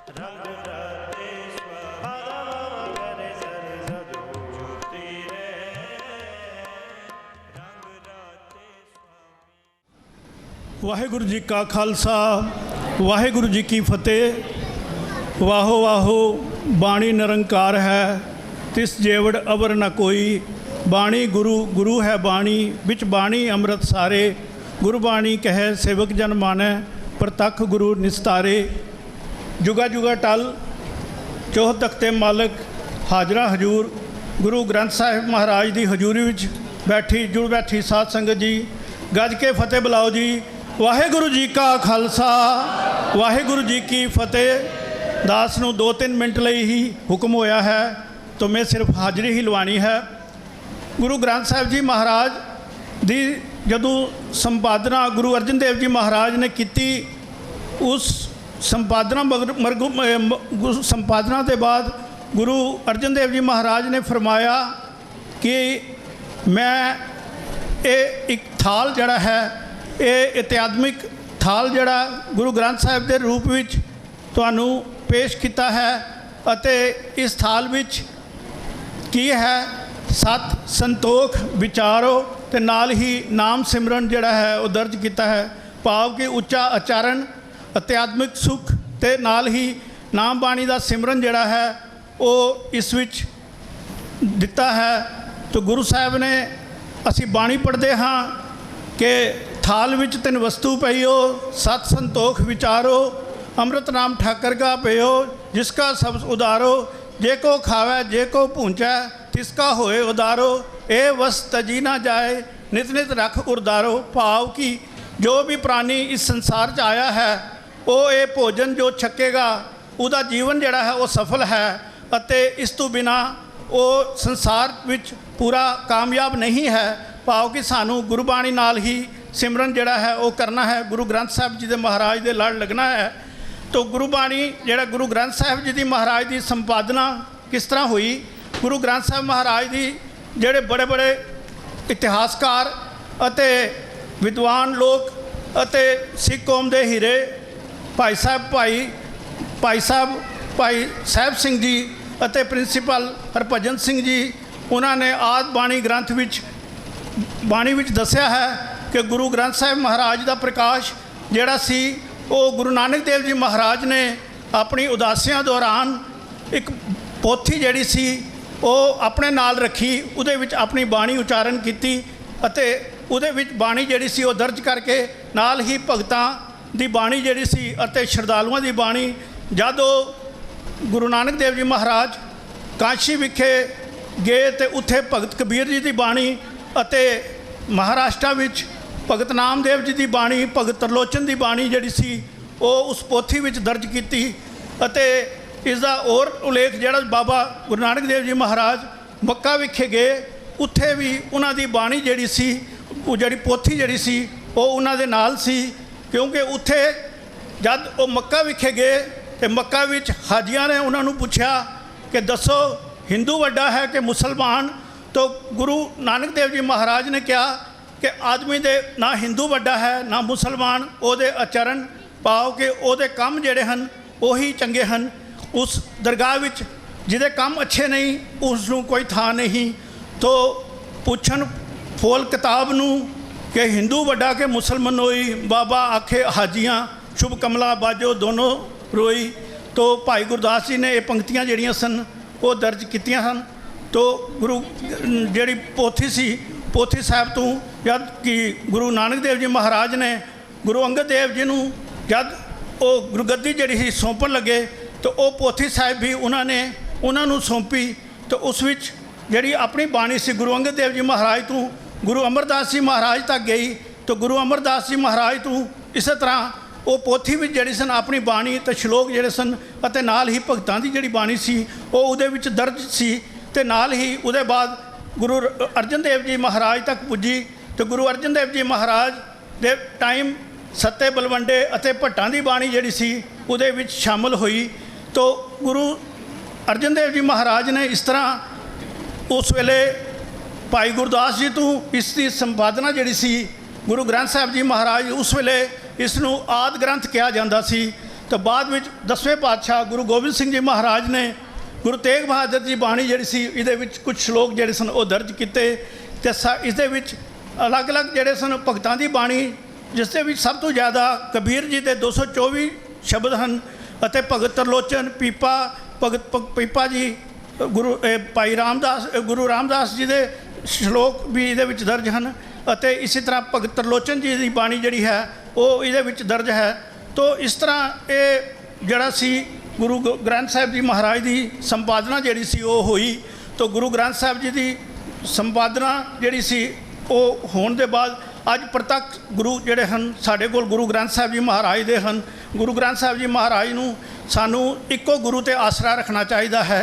वाहेगुरु जी का खालसा वाहेगुरु जी की फतेह। वाहो वाहो बाणी निरंकार है तिस जेवड़ अवर न कोई। बाणी गुरु गुरु है बाणी बिच बाणी अमृत सारे। गुरबाणी कहे सेवक जन मानै प्रतख गुरु निस्तारे। जुगा जुगा टल चौह तख्ते मालक हाजरा हजूर गुरु ग्रंथ साहिब महाराज की हजूरी विच बैठी जुड़ बैठी साध संगत जी गज के फतेह बुलाओ जी। वाहेगुरु जी का खालसा वाहेगुरु जी की फतेह। दास नूं 2-3 मिनट ਲਈ ही हुक्म होया है तो मैं सिर्फ हाज़री ही लवानी है। गुरु ग्रंथ साहिब जी महाराज दी जदों संपादना गुरु अर्जन देव जी महाराज ने की, उस संपादना के बाद गुरु अर्जन देव जी महाराज ने फरमाया कि मैं ये एक थाल जड़ा है ये इतिहात्मिक थाल जड़ा गुरु ग्रंथ साहिब के रूप में तुहानू पेश किया है। अते इस थाल विच की है सत संतोख विचारो ते नाल ही नाम सिमरन जड़ा है वो दर्ज किया है। भाव कि उच्चा आचरण अत्यात्मिक सुख ते नाल ही नाम बाणी का सिमरन जड़ा है वो इस विच दिता है। तो गुरु साहब ने असी बाणी पढ़ते हाँ कि थाल विच तिन वस्तु पईओ सत संतोख विचारो अमृत नाम ठाकर का पयो जिसका सब उदारो। जे को खावे जे को पूंचै तिसका होए उदारो। ए वस तजी ना जाए नित नित रख उदारो। भाव कि जो भी प्राणी इस संसार च आया है वो ये भोजन जो छकेगा उसका जीवन जड़ा है वो सफल है। अते इस तो बिना वो संसार विच पूरा कामयाब नहीं है। भाव कि सानू गुरबाणी नाल ही सिमरन जड़ा है वो करना है। गुरु ग्रंथ साहिब जी के महाराज के लड़ लगना है। तो गुरबाणी जड़ा गुरु ग्रंथ साहिब जी की महाराज की संपादना किस तरह हुई। गुरु ग्रंथ साहिब महाराज की जड़े बड़े बड़े इतिहासकार अते विद्वान लोग अते सिख कौम के हीरे भाई साहब सिंह जी अते प्रिंसीपल हरभजन सिंह जी उन्होंने आद बाणी ग्रंथ विच बाणी विच दस्या है कि गुरु ग्रंथ साहिब महाराज का प्रकाश जड़ा सी वो गुरु नानक देव जी महाराज ने अपनी उदासियां दौरान एक पोथी जड़ी सी वो अपने नाल रखी उहदे विच अपनी बाणी उचारण की अते उहदे विच बाणी जड़ी सी वो दर्ज करके नाल ही भगतां दी बाणी जड़ी सी अते श्रद्धालुओं की बाणी जदों गुरु नानक देव जी महाराज काशी विखे गए तो उत्थे भगत कबीर जी की बाणी अते महाराष्ट्र विच भगत नामदेव जी की बाणी भगत तरलोचन की बाणी जड़ी सी वो उस पोथी विच दर्ज की। अते इसका और उल्लेख जड़ा बाबा गुरु नानक देव जी महाराज मक्का विखे गए उत्थे भी उन्हां दी बाणी जड़ी सी वो जड़ी पोथी जड़ी सी वो उन्हां दे नाल सी। क्योंकि उत्थे जद वो मक्का विखे गए तो मक्का विच हाजियां ने उन्होंने पूछा कि दसो हिंदू वड्डा है कि मुसलमान। तो गुरु नानक देव जी महाराज ने कहा कि आदमी दे ना हिंदू वड्डा है ना मुसलमान ओदे आचरण भाव के ओदे काम जड़े हैं वही चंगे हैं। उस दरगाह विच जिहदे काम अच्छे नहीं उसनूं कोई थां नहीं। तो पुछन फोल किताब नूं कि हिंदू वड्डा के मुसलमान होई बाबा आखे हाजियाँ शुभ कमला बाजो दोनों रोई। तो भाई गुरदास जी ने ये पंक्तियां जड़ियां सन वो दर्ज कीतियां सन। तो गुरु जड़ी पोथी सी पोथी साहब तो जद कि गुरु नानक देव जी महाराज ने गुरु अंगद देव जी नूं जद वो गुरगद्दी जड़ी ही सौंपन लगे तो वो पोथी साहब भी उन्होंने सौंपी। तो उस विच जड़ी अपनी बाणी सी गुरु अंगद देव जी महाराज तो गुरु अमरदास जी महाराज तक गई। तो गुरु अमरदास जी महाराज तो इस तरह वो पोथी भी जड़ी सन अपनी बाणी तो श्लोक जड़े सन अते नाल ही भगतां दी जड़ी बाणी सी वो उहदे विच दर्ज सी। ते नाल ही उहदे बाद गुरु अर्जन देव जी महाराज तक पुजी। तो गुरु अर्जन देव जी महाराज दे टाइम सत्ते बलवंडे अते भट्टां दी बाणी जड़ी सी उहदे विच शामिल हुई। तो गुरु अर्जन देव जी महाराज ने इस तरह उस वेले भाई गुरदास जी तो इसकी संपादना जड़ी सी गुरु ग्रंथ साहिब जी महाराज उस वेले इसनूं आदि ग्रंथ कहा जाता सी। तो बाद में 10वें पातशाह गुरु गोबिंद सिंह जी महाराज ने गुरु तेग बहादुर जी बाणी जिहड़ी सी इहदे विच कुछ श्लोक जिहड़े सन वो दर्ज किए ते इसदे विच अलग अलग जिहड़े सन भगतां दी बाणी जिस दे विच सब तो ज़्यादा कबीर जी के 224 शब्द हैं अते भगत तरलोचन पीपा भगत पीपा जी भाई रामदास गुरु रामदास जी के श्लोक भी इहदे विच दर्ज हैं अते इसी तरह भगत तरलोचन जी की बाणी जिहड़ी है वो इहदे विच दर्ज है। तो इस तरह ये जिहड़ा सी गुरु ग्रंथ साहिब जी महाराज की संपादना जिहड़ी सी वो हुई। तो गुरु ग्रंथ साहिब जी की संपादना जिहड़ी सी वो होने के बाद अज प्रतੱਖ गुरु जिहड़े हैं साडे कोल गुरु ग्रंथ साहिब जी महाराज दे हैं। गुरु ग्रंथ साहिब जी महाराज नूं सानू इक्को गुरु ते आसरा रखना चाहिए है,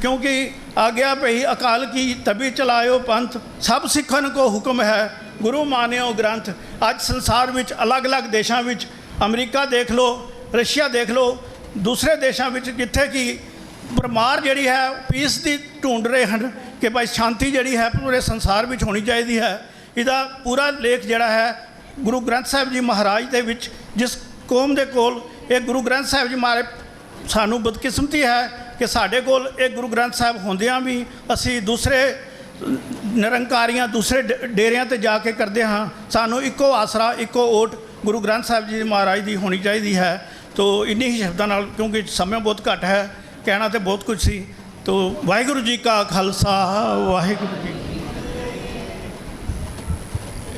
क्योंकि आज्ञा भई अकाल की तभी चलायो पंथ सब सिखन को हुक्म है गुरु मानियो ग्रंथ। अज संसार विच अलग अलग देशों विच अमरीका देख लो, रशिया देख लो, दूसरे देशों विच जिथे कि परमार जिहड़ी है पीस की ढूंढ रहे हैं कि भाई शांति जिहड़ी है पूरे संसार विच होनी चाहिए है। इसका पूरा लेख जिहड़ा है गुरु ग्रंथ साहिब जी महाराज दे विच जिस कौम दे कोल एक गुरु ग्रंथ साहिब जी महाराज सानू बदकिस्मती है कि साडे कोल एक गुरु ग्रंथ साहिब होंदियां भी असी दूसरे निरंकारियां दूसरे डेरियां ते जाके करते हाँ। सानू इक्को आसरा इक्को ओट गुरु ग्रंथ साहिब जी महाराज की होनी चाहिए है। तो इन्हीं ही शब्दों नाल क्योंकि समय बहुत घट है कहना तो बहुत कुछ सी। तो वाहिगुरू जी का खालसा वाहिगुरू जी।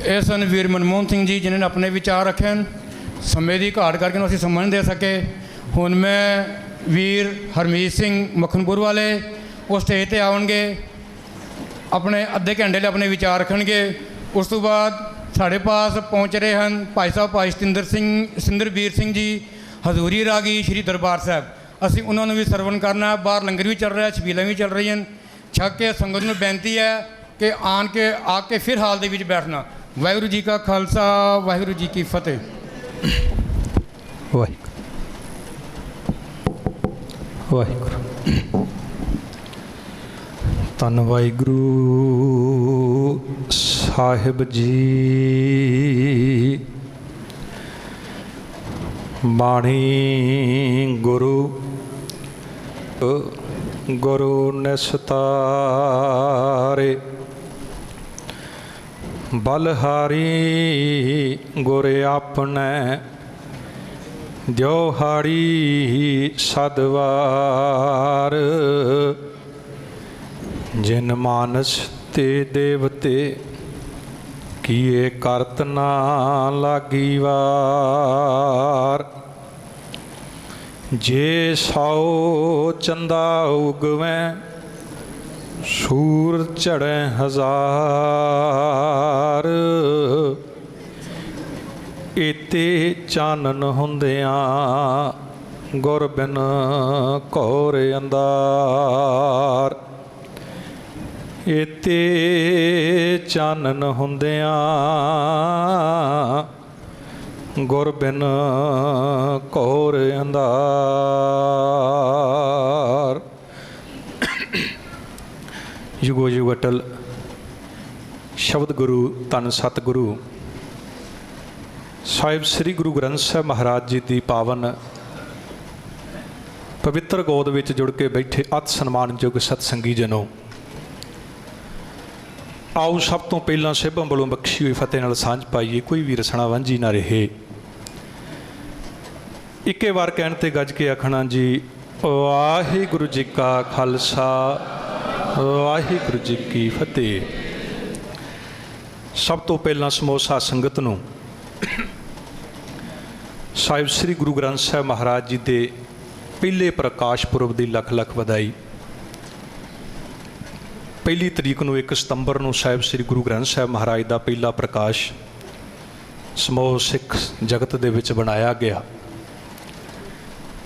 ਇਹ ਸਨ ਵੀਰ ਮਨਮੋਹਨ ਸਿੰਘ ਜੀ ਜਿਨ੍ਹਾਂ ਨੇ ਆਪਣੇ ਵਿਚਾਰ ਰੱਖੇ ਹਨ। ਸਮੇਂ ਦੀ ਘਾਟ ਕਰਕੇ ਨੂੰ ਅਸੀਂ ਸਮਾਂ ਨਹੀਂ ਦੇ ਸਕੇ। ਹੁਣ ਮੈਂ ਵੀਰ ਹਰਮੀਤ ਸਿੰਘ ਮੱਖਣਪੁਰ ਵਾਲੇ ਉਹ ਸਟੇਜ 'ਤੇ ਆਉਣਗੇ, ਆਪਣੇ ਅੱਧੇ ਘੰਟੇ ਲਈ ਆਪਣੇ ਵਿਚਾਰ ਰੱਖਣਗੇ। ਉਸ ਤੋਂ ਬਾਅਦ ਸਾਡੇ ਪਾਸ ਪਹੁੰਚ ਰਹੇ ਹਨ ਭਾਈ ਸਾਹਿਬ ਭਾਈ ਸਤਿੰਦਰਬੀਰ ਸਿੰਘ ਜੀ ਹਜ਼ੂਰੀ ਰਾਗੀ ਸ਼੍ਰੀ ਦਰਬਾਰ ਸਾਹਿਬ। ਅਸੀਂ ਉਹਨਾਂ ਨੂੰ ਵੀ ਸਰਵਣ ਕਰਨਾ। ਬਾਹਰ ਲੰਗਰ ਵੀ ਚੱਲ ਰਿਹਾ, ਛਬੀਲਾਂ ਵੀ ਚੱਲ ਰਹੀਆਂ। ਛਕ ਕੇ ਸੰਗਤ ਨੂੰ ਬੇਨਤੀ ਹੈ ਕਿ ਆ ਕੇ ਫਿਰ ਹਾਲ ਦੇ ਵਿੱਚ ਬੈਠਣਾ। ਵਾਹਿਗੁਰੂ ਜੀ ਕਾ ਖਾਲਸਾ ਵਾਹਿਗੁਰੂ ਜੀ ਕੀ ਫਤਿਹ। ਵਾਹਿਗੁਰੂ ਧੰਨ ਵਾਹਿਗੁਰੂ ਸਾਹਿਬ ਜੀ। ਬਾਣੀ ਗੁਰੂ ਨਿਸਤਾਰੇ ਬਲਹਾਰੀ ਗੁਰ ਆਪਣੇ ਦਿਓਹਾੜੀ ਸਦਵਾਰ। ਜਿਨ ਮਾਨਸ ਤੇ ਦੇਵਤੇ ਕੀਏ ਕਰਤ ਨਾ ਲਾਗੀ ਵਾਰ। ਜੇ ਸੌ ਚੰਦਾ ਉਗਵੈ ਸੂਰ ਚੜ੍ਹੈ ਹਜ਼ਾਰ। ਇਤੇ ਚਾਨਣ ਹੁੰਦਿਆਂ ਗੁਰ ਬਿਨ ਘੋਰ ਅੰਧਾਰ। ਇਤੇ ਚਾਨਣ ਹੁੰਦਿਆਂ ਗੁਰ ਬਿਨ ਘੋਰ ਅੰਧਾਰ। ਯੁਗੋ ਯੁਗ ਅਟਲ ਸ਼ਬਦ ਗੁਰੂ ਧੰਨ ਸਤਿਗੁਰੂ ਸਾਹਿਬ ਸ੍ਰੀ ਗੁਰੂ ਗ੍ਰੰਥ ਸਾਹਿਬ ਮਹਾਰਾਜ ਜੀ ਦੀ ਪਾਵਨ ਪਵਿੱਤਰ ਗੋਦ ਵਿੱਚ ਜੁੜ ਕੇ ਬੈਠੇ ਅਤ ਸਨਮਾਨਯੋਗ ਸਤਸੰਗੀ ਜਨੋ, ਆਓ ਸਭ ਤੋਂ ਪਹਿਲਾਂ ਸਿੱਭਾਂ ਵੱਲੋਂ ਬਖਸ਼ੀ ਹੋਈ ਫਤਿਹ ਨਾਲ ਸਾਂਝ ਪਾਈਏ। ਕੋਈ ਵੀ ਰਸਣਾ ਵਾਂਝੀ ਨਾ ਰਹੇ। ਇੱਕੇ ਵਾਰ ਕਹਿਣ ਤੇ ਗੱਜ ਕੇ ਆਖਣਾ ਜੀ ਵਾਹਿਗੁਰੂ ਜੀ ਕਾ ਖਾਲਸਾ ਵਾਹਿਗੁਰੂ ਜੀ ਕੀ ਫਤਿਹ। ਸਭ ਤੋਂ ਪਹਿਲਾਂ ਸਮੂਹ ਸਾਧ ਸੰਗਤ ਨੂੰ ਸਾਹਿਬ ਸ੍ਰੀ ਗੁਰੂ ਗ੍ਰੰਥ ਸਾਹਿਬ ਮਹਾਰਾਜ ਜੀ ਦੇ ਪਹਿਲੇ ਪ੍ਰਕਾਸ਼ ਪੁਰਬ ਦੀ ਲੱਖ ਲੱਖ ਵਧਾਈ। ਪਹਿਲੀ ਤਰੀਕ ਨੂੰ 1 ਸਤੰਬਰ ਨੂੰ ਸਾਹਿਬ ਸ੍ਰੀ ਗੁਰੂ ਗ੍ਰੰਥ ਸਾਹਿਬ ਮਹਾਰਾਜ ਦਾ ਪਹਿਲਾ ਪ੍ਰਕਾਸ਼ ਸਮੂਹ ਸਿੱਖ ਜਗਤ ਦੇ ਵਿੱਚ ਬਣਾਇਆ ਗਿਆ।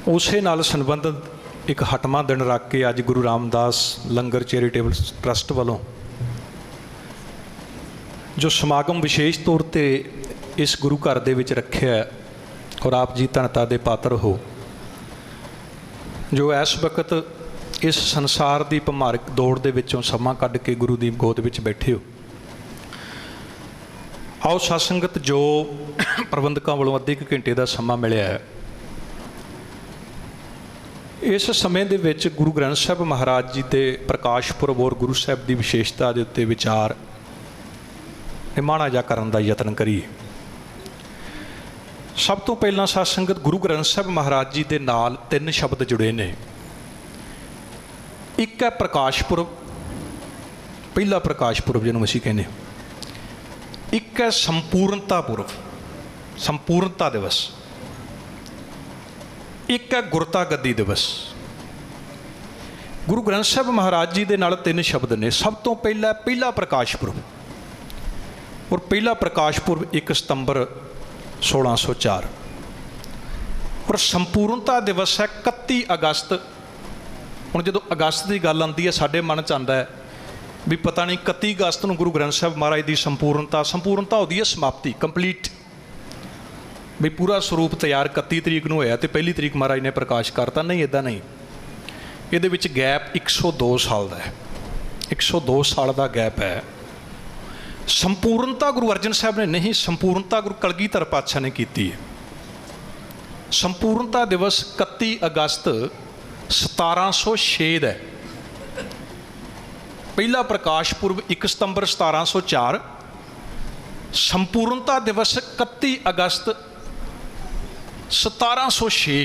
ਉਸੇ ਨਾਲ ਸੰਬੰਧਿਤ ਇੱਕ ਹਟਵਾਂ ਦਿਨ ਰੱਖ ਕੇ ਅੱਜ ਗੁਰੂ ਰਾਮਦਾਸ ਲੰਗਰ ਚੈਰੀਟੇਬਲ ਟਰਸਟ ਵੱਲੋਂ ਜੋ ਸਮਾਗਮ ਵਿਸ਼ੇਸ਼ ਤੌਰ 'ਤੇ ਇਸ ਗੁਰੂ ਘਰ ਦੇ ਵਿੱਚ ਰੱਖਿਆ ਔਰ ਆਪ ਜੀ ਧੰਨਤਾ ਦੇ ਪਾਤਰ ਹੋ, ਜੋ ਇਸ ਵਕਤ ਇਸ ਸੰਸਾਰ ਦੀ ਭਮਾਰਕ ਦੌੜ ਦੇ ਵਿੱਚੋਂ ਸਮਾਂ ਕੱਢ ਕੇ ਗੁਰੂ ਦੀ ਗੋਦ ਵਿੱਚ ਬੈਠੇ ਹੋ। ਆਓ ਸਾਧ ਸੰਗਤ, ਜੋ ਪ੍ਰਬੰਧਕਾਂ ਵੱਲੋਂ ਅੱਧੇ ਕੁ ਘੰਟੇ ਦਾ ਸਮਾਂ ਮਿਲਿਆ ਹੈ, ਇਸ ਸਮੇਂ ਦੇ ਵਿੱਚ ਗੁਰੂ ਗ੍ਰੰਥ ਸਾਹਿਬ ਮਹਾਰਾਜ ਜੀ ਦੇ ਪ੍ਰਕਾਸ਼ ਪੁਰਬ ਔਰ ਗੁਰੂ ਸਾਹਿਬ ਦੀ ਵਿਸ਼ੇਸ਼ਤਾ ਦੇ ਉੱਤੇ ਵਿਚਾਰ ਨਿਮਾਣਾ ਜਾ ਕਰਨ ਦਾ ਯਤਨ ਕਰੀਏ। ਸਭ ਤੋਂ ਪਹਿਲਾਂ ਸਾਧ ਸੰਗਤ, ਗੁਰੂ ਗ੍ਰੰਥ ਸਾਹਿਬ ਮਹਾਰਾਜ ਜੀ ਦੇ ਨਾਲ 3 ਸ਼ਬਦ ਜੁੜੇ ਨੇ। ਇੱਕ ਹੈ ਪ੍ਰਕਾਸ਼ ਪੁਰਬ, ਪਹਿਲਾ ਪ੍ਰਕਾਸ਼ ਪੁਰਬ ਜਿਹਨੂੰ ਅਸੀਂ ਕਹਿੰਦੇ ਹਾਂ। ਇੱਕ ਹੈ ਸੰਪੂਰਨਤਾ ਪੁਰਬ, ਸੰਪੂਰਨਤਾ ਦਿਵਸ। ਇੱਕ ਹੈ ਗੁਰਤਾ ਗੱਦੀ ਦਿਵਸ। ਗੁਰੂ ਗ੍ਰੰਥ ਸਾਹਿਬ ਮਹਾਰਾਜ ਜੀ ਦੇ ਨਾਲ 3 ਸ਼ਬਦ ਨੇ। ਸਭ ਤੋਂ ਪਹਿਲਾ ਪ੍ਰਕਾਸ਼ ਪੁਰਬ, ਔਰ ਪਹਿਲਾ ਪ੍ਰਕਾਸ਼ ਪੁਰਬ 1 ਸਤੰਬਰ 1604। ਔਰ ਸੰਪੂਰਨਤਾ ਦਿਵਸ ਹੈ 31 ਅਗਸਤ। ਹੁਣ ਜਦੋਂ ਅਗਸਤ ਦੀ ਗੱਲ ਆਉਂਦੀ ਹੈ ਸਾਡੇ ਮਨ 'ਚ ਆਉਂਦਾ ਹੈ ਵੀ ਪਤਾ ਨਹੀਂ 31 ਅਗਸਤ ਨੂੰ ਗੁਰੂ ਗ੍ਰੰਥ ਸਾਹਿਬ ਮਹਾਰਾਜ ਦੀ ਸੰਪੂਰਨਤਾ ਉਹਦੀ ਹੈ ਸਮਾਪਤੀ, ਕੰਪਲੀਟ, ਵੀ ਪੂਰਾ ਸਰੂਪ ਤਿਆਰ 31 ਤਰੀਕ ਨੂੰ ਹੋਇਆ ਤੇ 1 ਤਰੀਕ ਮਹਾਰਾਜ ਨੇ ਪ੍ਰਕਾਸ਼ ਕਰਤਾ। ਨਹੀਂ, ਇੱਦਾਂ ਨਹੀਂ। ਇਹਦੇ ਵਿੱਚ ਗੈਪ 102 ਸਾਲ ਦਾ ਹੈ। 102 ਸਾਲ ਦਾ ਗੈਪ ਹੈ। ਸੰਪੂਰਨਤਾ ਗੁਰੂ ਅਰਜਨ ਸਾਹਿਬ ਨੇ ਨਹੀਂ, ਸੰਪੂਰਨਤਾ ਗੁਰੂ ਕਲਗੀਧਰ ਪਾਤਸ਼ਾਹ ਨੇ ਕੀਤੀ ਹੈ। ਸੰਪੂਰਨਤਾ ਦਿਵਸ 31 ਅਗਸਤ 1706 ਦਾ। ਪਹਿਲਾ ਪ੍ਰਕਾਸ਼ ਪੁਰਬ 1 ਸਤੰਬਰ 1704। ਸੰਪੂਰਨਤਾ ਦਿਵਸ 31 ਅਗਸਤ 1706,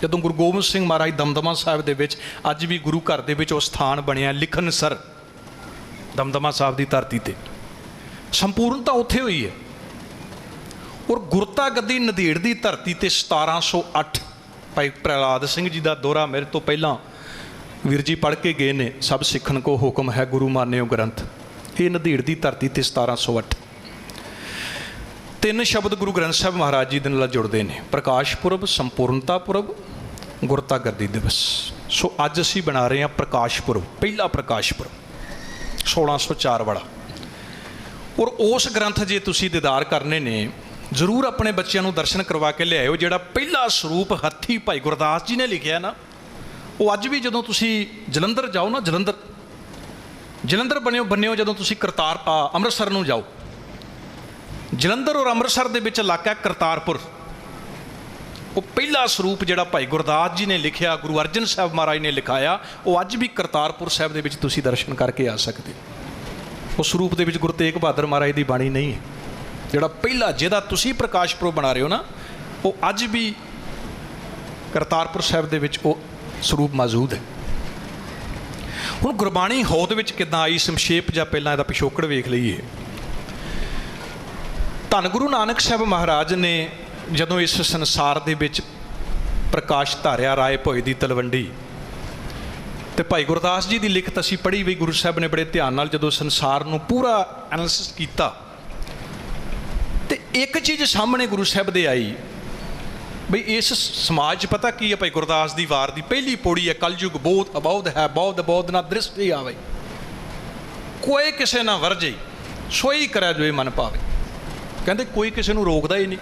ਜਦੋਂ ਗੁਰੂ ਗੋਬਿੰਦ ਸਿੰਘ ਮਹਾਰਾਜ ਦਮਦਮਾ ਸਾਹਿਬ ਦੇ ਵਿੱਚ, ਅੱਜ ਵੀ ਗੁਰੂ ਘਰ ਦੇ ਵਿੱਚ ਉਹ ਸਥਾਨ ਬਣਿਆ ਲਿਖਣਸਰ, ਦਮਦਮਾ ਸਾਹਿਬ ਦੀ ਧਰਤੀ 'ਤੇ ਸੰਪੂਰਨਤਾ ਉੱਥੇ ਹੋਈ ਹੈ। ਔਰ ਗੁਰਤਾ ਗੱਦੀ ਨੰਦੇੜ ਦੀ ਧਰਤੀ 'ਤੇ 1708 ਭਾਈ ਪ੍ਰਹਿਲਾਦ ਸਿੰਘ ਜੀ ਦਾ ਦੋਹਰਾ ਮੇਰੇ ਤੋਂ ਪਹਿਲਾਂ ਵੀਰ ਜੀ ਪੜ੍ਹ ਕੇ ਗਏ ਨੇ। ਸਭ ਸਿੱਖਣ ਕੋ ਹੁਕਮ ਹੈ ਗੁਰੂ ਮਾਨਿਓ ਗ੍ਰੰਥ। ਇਹ ਨੰਦੇੜ ਦੀ ਧਰਤੀ 'ਤੇ 1708। 3 ਸ਼ਬਦ ਗੁਰੂ ਗ੍ਰੰਥ ਸਾਹਿਬ ਮਹਾਰਾਜ ਜੀ ਦੇ ਨਾਲ ਜੁੜਦੇ ਨੇ, ਪ੍ਰਕਾਸ਼ ਪੁਰਬ, ਸੰਪੂਰਨਤਾ ਪੁਰਬ, ਗੁਰਤਾ ਗੱਦੀ ਦਿਵਸ। ਸੋ ਅੱਜ ਅਸੀਂ ਬਣਾ ਰਹੇ ਹਾਂ ਪ੍ਰਕਾਸ਼ ਪੁਰਬ, ਪਹਿਲਾ ਪ੍ਰਕਾਸ਼ ਪੁਰਬ 1604 ਵਾਲਾ। ਔਰ ਉਸ ਗ੍ਰੰਥ ਜੇ ਤੁਸੀਂ ਦੀਦਾਰ ਕਰਨੇ ਨੇ, ਜ਼ਰੂਰ ਆਪਣੇ ਬੱਚਿਆਂ ਨੂੰ ਦਰਸ਼ਨ ਕਰਵਾ ਕੇ ਲਿਆਇਓ। ਜਿਹੜਾ ਪਹਿਲਾ ਸਰੂਪ ਹੱਥੀਂ ਭਾਈ ਗੁਰਦਾਸ ਜੀ ਨੇ ਲਿਖਿਆ ਨਾ, ਉਹ ਅੱਜ ਵੀ ਜਦੋਂ ਤੁਸੀਂ ਜਲੰਧਰ ਜਾਓ ਨਾ, ਜਲੰਧਰ ਬੰਨਿਓ ਜਦੋਂ ਤੁਸੀਂ ਅੰਮ੍ਰਿਤਸਰ ਨੂੰ ਜਾਓ, ਜਲੰਧਰ ਔਰ ਅੰਮ੍ਰਿਤਸਰ ਦੇ ਵਿੱਚ ਇਲਾਕਾ ਕਰਤਾਰਪੁਰ, ਉਹ ਪਹਿਲਾ ਸਰੂਪ ਜਿਹੜਾ ਭਾਈ ਗੁਰਦਾਸ ਜੀ ਨੇ ਲਿਖਿਆ, ਗੁਰੂ ਅਰਜਨ ਸਾਹਿਬ ਮਹਾਰਾਜ ਨੇ ਲਿਖਾਇਆ, ਉਹ ਅੱਜ ਵੀ ਕਰਤਾਰਪੁਰ ਸਾਹਿਬ ਦੇ ਵਿੱਚ ਤੁਸੀਂ ਦਰਸ਼ਨ ਕਰਕੇ ਆ ਸਕਦੇ। ਉਸ ਸਰੂਪ ਦੇ ਵਿੱਚ ਗੁਰੂ ਤੇਗ ਬਹਾਦਰ ਮਹਾਰਾਜ ਦੀ ਬਾਣੀ ਨਹੀਂ ਹੈ। ਜਿਹੜਾ ਪਹਿਲਾ, ਜਿਹਦਾ ਤੁਸੀਂ ਪ੍ਰਕਾਸ਼ ਪੁਰਬ ਬਣਾ ਰਹੇ ਹੋ ਨਾ, ਉਹ ਅੱਜ ਵੀ ਕਰਤਾਰਪੁਰ ਸਾਹਿਬ ਦੇ ਵਿੱਚ ਉਹ ਸਰੂਪ ਮੌਜੂਦ ਹੈ। ਹੁਣ ਗੁਰਬਾਣੀ ਹੋਂਦ ਵਿੱਚ ਕਿੱਦਾਂ ਆਈ, ਸੰਖੇਪ ਜਾਂ ਪਹਿਲਾਂ ਇਹਦਾ ਪਿਛੋਕੜ ਵੇਖ ਲਈਏ। ਧੰਨ ਗੁਰੂ ਨਾਨਕ ਸਾਹਿਬ ਮਹਾਰਾਜ ਨੇ ਜਦੋਂ ਇਸ ਸੰਸਾਰ ਦੇ ਵਿੱਚ ਪ੍ਰਕਾਸ਼ ਧਾਰਿਆ, ਰਾਏ ਭੋਏ ਦੀ ਤਲਵੰਡੀ, ਤੇ ਭਾਈ ਗੁਰਦਾਸ ਜੀ ਦੀ ਲਿਖਤ ਅਸੀਂ ਪੜ੍ਹੀ ਵੀ, ਗੁਰੂ ਸਾਹਿਬ ਨੇ ਬੜੇ ਧਿਆਨ ਨਾਲ ਜਦੋਂ ਸੰਸਾਰ ਨੂੰ ਪੂਰਾ ਐਨਾਲਿਸਿਸ ਕੀਤਾ, ਤੇ ਇੱਕ ਚੀਜ਼ ਸਾਹਮਣੇ ਗੁਰੂ ਸਾਹਿਬ ਦੇ ਆਈ ਬਈ ਇਸ ਸਮਾਜ 'ਚ ਪਤਾ ਕੀ ਹੈ। ਭਾਈ ਗੁਰਦਾਸ ਦੀ ਵਾਰ ਦੀ ਪਹਿਲੀ ਪੌੜੀ ਹੈ, ਕਲਯੁਗ ਬਹੁਤ ਅਬੌਧ ਹੈ, ਬੌਧ ਨਾ ਦ੍ਰਿਸ਼ਟੀ ਆਵੇ, ਕੋਈ ਕਿਸੇ ਨਾ ਵਰਜੇ, ਸੋਈ ਕਰਿਆ ਜੋ ਇਹ ਮਨ ਭਾਵੇ। ਕਹਿੰਦੇ ਕੋਈ ਕਿਸੇ ਨੂੰ ਰੋਕਦਾ ਹੀ ਨਹੀਂ,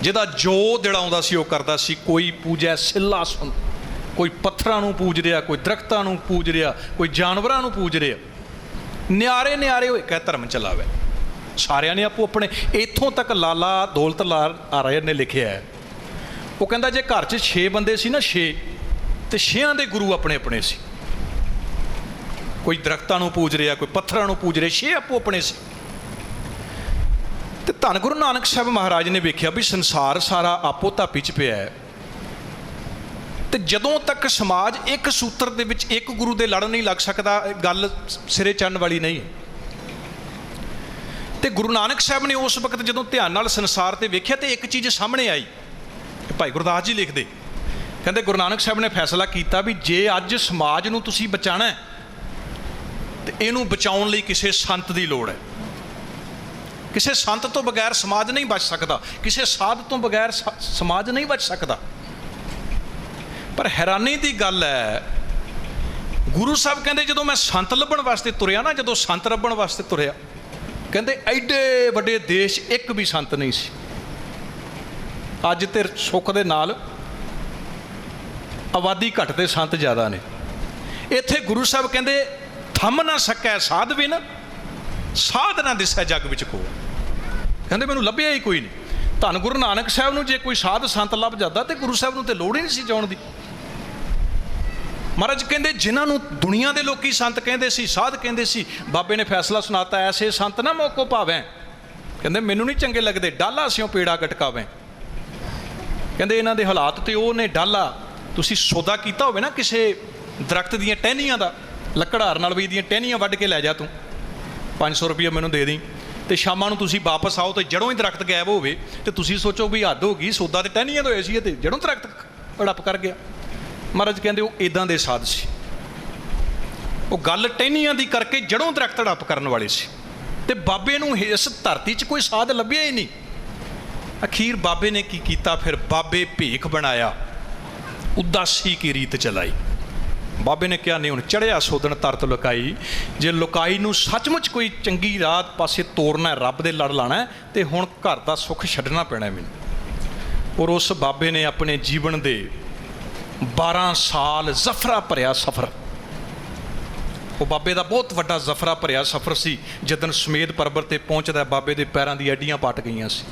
ਜਿਹਦਾ ਜੋ ਦਿਲ ਆਉਂਦਾ ਸੀ ਉਹ ਕਰਦਾ ਸੀ। ਕੋਈ ਪੂਜੈ ਸਿੱਲਾ ਸੁਣ, ਕੋਈ ਪੱਥਰਾਂ ਨੂੰ ਪੂਜ ਰਿਹਾ, ਕੋਈ ਦਰਖਤਾਂ ਨੂੰ ਪੂਜ ਰਿਹਾ, ਕੋਈ ਜਾਨਵਰਾਂ ਨੂੰ ਪੂਜ ਰਿਹਾ। ਨਿਆਰੇ ਹੋਏ ਕਹਿ ਧਰਮ ਚਲਾਵੇ। ਸਾਰਿਆਂ ਨੇ ਆਪੋ ਆਪਣੇ, ਇੱਥੋਂ ਤੱਕ ਲਾਲਾ ਦੌਲਤ ਲਾਲ ਆਰਿਆ ਨੇ ਲਿਖਿਆ ਹੈ, ਉਹ ਕਹਿੰਦਾ ਜੇ ਘਰ 'ਚ 6 ਬੰਦੇ ਸੀ ਨਾ, 6, ਤੇ 6ਾਂ ਦੇ ਗੁਰੂ ਆਪਣੇ ਆਪਣੇ ਸੀ। ਕੋਈ ਦਰਖਤਾਂ ਨੂੰ ਪੂਜ ਰਿਹਾ, ਕੋਈ ਪੱਥਰਾਂ ਨੂੰ ਪੂਜ ਰਿਹਾ, 6 ਆਪੋ ਆਪਣੇ ਸੀ। ਤੇ ਧੰਨ ਗੁਰੂ ਨਾਨਕ ਸਾਹਿਬ ਮਹਾਰਾਜ ਨੇ ਵੇਖਿਆ ਵੀ ਸੰਸਾਰ ਸਾਰਾ ਆਪੋ ਧਾਪੀ 'ਚ ਪਿਆ ਹੈ, ਤੇ ਜਦੋਂ ਤੱਕ ਸਮਾਜ ਇੱਕ ਸੂਤਰ ਦੇ ਵਿੱਚ ਇੱਕ ਗੁਰੂ ਦੇ ਲੜ ਨਹੀਂ ਲੱਗ ਸਕਦਾ, ਗੱਲ ਸਿਰੇ ਚੜ੍ਹਨ ਵਾਲੀ ਨਹੀਂ ਹੈ। ਤੇ ਗੁਰੂ ਨਾਨਕ ਸਾਹਿਬ ਨੇ ਉਸ ਵਕਤ ਜਦੋਂ ਧਿਆਨ ਨਾਲ ਸੰਸਾਰ ਤੇ ਵੇਖਿਆ, ਤੇ ਇੱਕ ਚੀਜ਼ ਸਾਹਮਣੇ ਆਈ। ਭਾਈ ਗੁਰਦਾਸ ਜੀ ਲਿਖਦੇ, ਕਹਿੰਦੇ ਗੁਰੂ ਨਾਨਕ ਸਾਹਿਬ ਨੇ ਫੈਸਲਾ ਕੀਤਾ ਵੀ ਜੇ ਅੱਜ ਸਮਾਜ ਨੂੰ ਤੁਸੀਂ ਬਚਾਉਣਾ ਹੈ, ਤੇ ਇਹਨੂੰ ਬਚਾਉਣ ਲਈ ਕਿਸੇ ਸੰਤ ਦੀ ਲੋੜ ਹੈ। ਕਿਸੇ ਸੰਤ ਤੋਂ ਬਗੈਰ ਸਮਾਜ ਨਹੀਂ ਬਚ ਸਕਦਾ, ਕਿਸੇ ਸਾਧ ਤੋਂ ਬਗੈਰ ਸਮਾਜ ਨਹੀਂ ਬਚ ਸਕਦਾ। ਪਰ ਹੈਰਾਨੀ ਦੀ ਗੱਲ ਹੈ, ਗੁਰੂ ਸਾਹਿਬ ਕਹਿੰਦੇ ਜਦੋਂ ਮੈਂ ਸੰਤ ਲੱਭਣ ਵਾਸਤੇ ਤੁਰਿਆ ਨਾ, ਜਦੋਂ ਸੰਤ ਲੱਭਣ ਵਾਸਤੇ ਤੁਰਿਆ, ਕਹਿੰਦੇ ਐਡੇ ਵੱਡੇ ਦੇਸ਼ ਇੱਕ ਵੀ ਸੰਤ ਨਹੀਂ ਸੀ। ਅੱਜ ਤੇ ਸੁੱਖ ਦੇ ਨਾਲ ਆਬਾਦੀ ਘੱਟ ਤੇ ਸੰਤ ਜ਼ਿਆਦਾ ਨੇ। ਇੱਥੇ ਗੁਰੂ ਸਾਹਿਬ ਕਹਿੰਦੇ ਥੰਮ ਨਾ ਸਕੈ ਸਾਧ ਬਿਨ, ਸਾਧ ਨਾ ਦਿਸੈ ਜੱਗ ਵਿੱਚ ਕੋ। ਕਹਿੰਦੇ ਮੈਨੂੰ ਲੱਭਿਆ ਹੀ ਕੋਈ ਨਹੀਂ। ਧੰਨ ਗੁਰੂ ਨਾਨਕ ਸਾਹਿਬ ਨੂੰ ਜੇ ਕੋਈ ਸਾਧ ਸੰਤ ਲੱਭ ਜਾਂਦਾ, ਤੇ ਗੁਰੂ ਸਾਹਿਬ ਨੂੰ ਤੇ ਲੋੜ ਹੀ ਨਹੀਂ ਸੀ ਜਾਣ ਦੀ। ਮਹਾਰਾਜ ਕਹਿੰਦੇ ਜਿਨ੍ਹਾਂ ਨੂੰ ਦੁਨੀਆ ਦੇ ਲੋਕੀ ਸੰਤ ਕਹਿੰਦੇ ਸੀ, ਸਾਧ ਕਹਿੰਦੇ ਸੀ, ਬਾਬੇ ਨੇ ਫੈਸਲਾ ਸੁਣਾਤਾ, ਐਸੇ ਸੰਤ ਨਾ ਮੋਕੋ ਭਾਵੇਂ। ਕਹਿੰਦੇ ਮੈਨੂੰ ਨਹੀਂ ਚੰਗੇ ਲੱਗਦੇ, ਡਾਲਾ ਸਿਓ ਪੇੜਾ ਗਟਕਾਵੇਂ। ਕਹਿੰਦੇ ਇਹਨਾਂ ਦੇ ਹਾਲਾਤ ਤੇ ਉਹ ਨੇ ਡਾਲਾ। ਤੁਸੀਂ ਸੌਦਾ ਕੀਤਾ ਹੋਵੇ ਨਾ ਕਿਸੇ ਦਰਖਤ ਦੀਆਂ ਟਹਿਨੀਆਂ ਦਾ, ਲੱਕੜਹਾਰ ਨਾਲ ਵੀ ਇਹਦੀਆਂ ਟਹਿਨੀਆਂ ਵੱਢ ਕੇ ਲੈ ਜਾ, ਤੂੰ 500 ਰੁਪਈਆ ਮੈਨੂੰ ਦੇ ਦੀ, ਤੇ ਸ਼ਾਮਾਂ ਨੂੰ ਤੁਸੀਂ ਵਾਪਸ ਆਓ ਤੇ ਜੜੋਂ ਹੀ ਦਰਖਤ ਗਾਇਬ ਹੋਵੇ, ਤੇ ਤੁਸੀਂ ਸੋਚੋ ਵੀ ਹੱਦ ਹੋ ਗਈ, ਸੌਦਾ ਤੇ ਟਹਿਨੀਆਂ ਤੋਂ ਹੋਇਆ ਸੀ, ਤੇ ਜੜੋਂ ਦਰਖਤ ਅੜੱਪ ਕਰ ਗਿਆ। ਮਹਾਰਾਜ ਕਹਿੰਦੇ ਉਹ ਇੱਦਾਂ ਦੇ ਸਾਧ ਸੀ, ਉਹ ਗੱਲ ਟਹਿਨੀਆਂ ਦੀ ਕਰਕੇ ਜੜੋਂ ਦਰਖਤ ਅੜੱਪ ਕਰਨ ਵਾਲੇ ਸੀ। ਤੇ ਬਾਬੇ ਨੂੰ ਇਸ ਧਰਤੀ 'ਚ ਕੋਈ ਸਾਧ ਲੱਭਿਆ ਹੀ ਨਹੀਂ। ਅਖੀਰ ਬਾਬੇ ਨੇ ਕੀ ਕੀਤਾ, ਫਿਰ ਬਾਬੇ ਭੇਖ ਬਣਾਇਆ, ਉਦਾਸੀ ਕੀ ਰੀਤ ਚਲਾਈ। ਬਾਬੇ ਨੇ ਕਿਹਾ ਨਹੀਂ ਹੁਣ ਚੜ੍ਹਿਆ ਸੋਧਣ ਤਰਤ ਲੁਕਾਈ, ਜੇ ਲੁਕਾਈ ਨੂੰ ਸੱਚਮੁੱਚ ਕੋਈ ਚੰਗੀ ਰਾਤ ਪਾਸੇ ਤੋਰਨਾ, ਰੱਬ ਦੇ ਲੜ ਲਾਣਾ, ਤੇ ਹੁਣ ਘਰ ਦਾ ਸੁੱਖ ਛੱਡਣਾ ਪੈਣਾ ਮੈਨੂੰ। ਔਰ ਉਸ ਬਾਬੇ ਨੇ ਆਪਣੇ ਜੀਵਨ ਦੇ 12 ਸਾਲ ਜ਼ਫਰਾ ਭਰਿਆ ਸਫ਼ਰ, ਉਹ ਬਾਬੇ ਦਾ ਬਹੁਤ ਵੱਡਾ ਜ਼ਫਰਾ ਭਰਿਆ ਸਫ਼ਰ ਸੀ। ਜਦੋਂ ਸਮੇਦ ਪਰਬਤ ਤੇ ਪਹੁੰਚਦਾ, ਬਾਬੇ ਦੇ ਪੈਰਾਂ ਦੀ ਅੱਡੀਆਂ ਪੱਟ ਗਈਆਂ ਸੀ।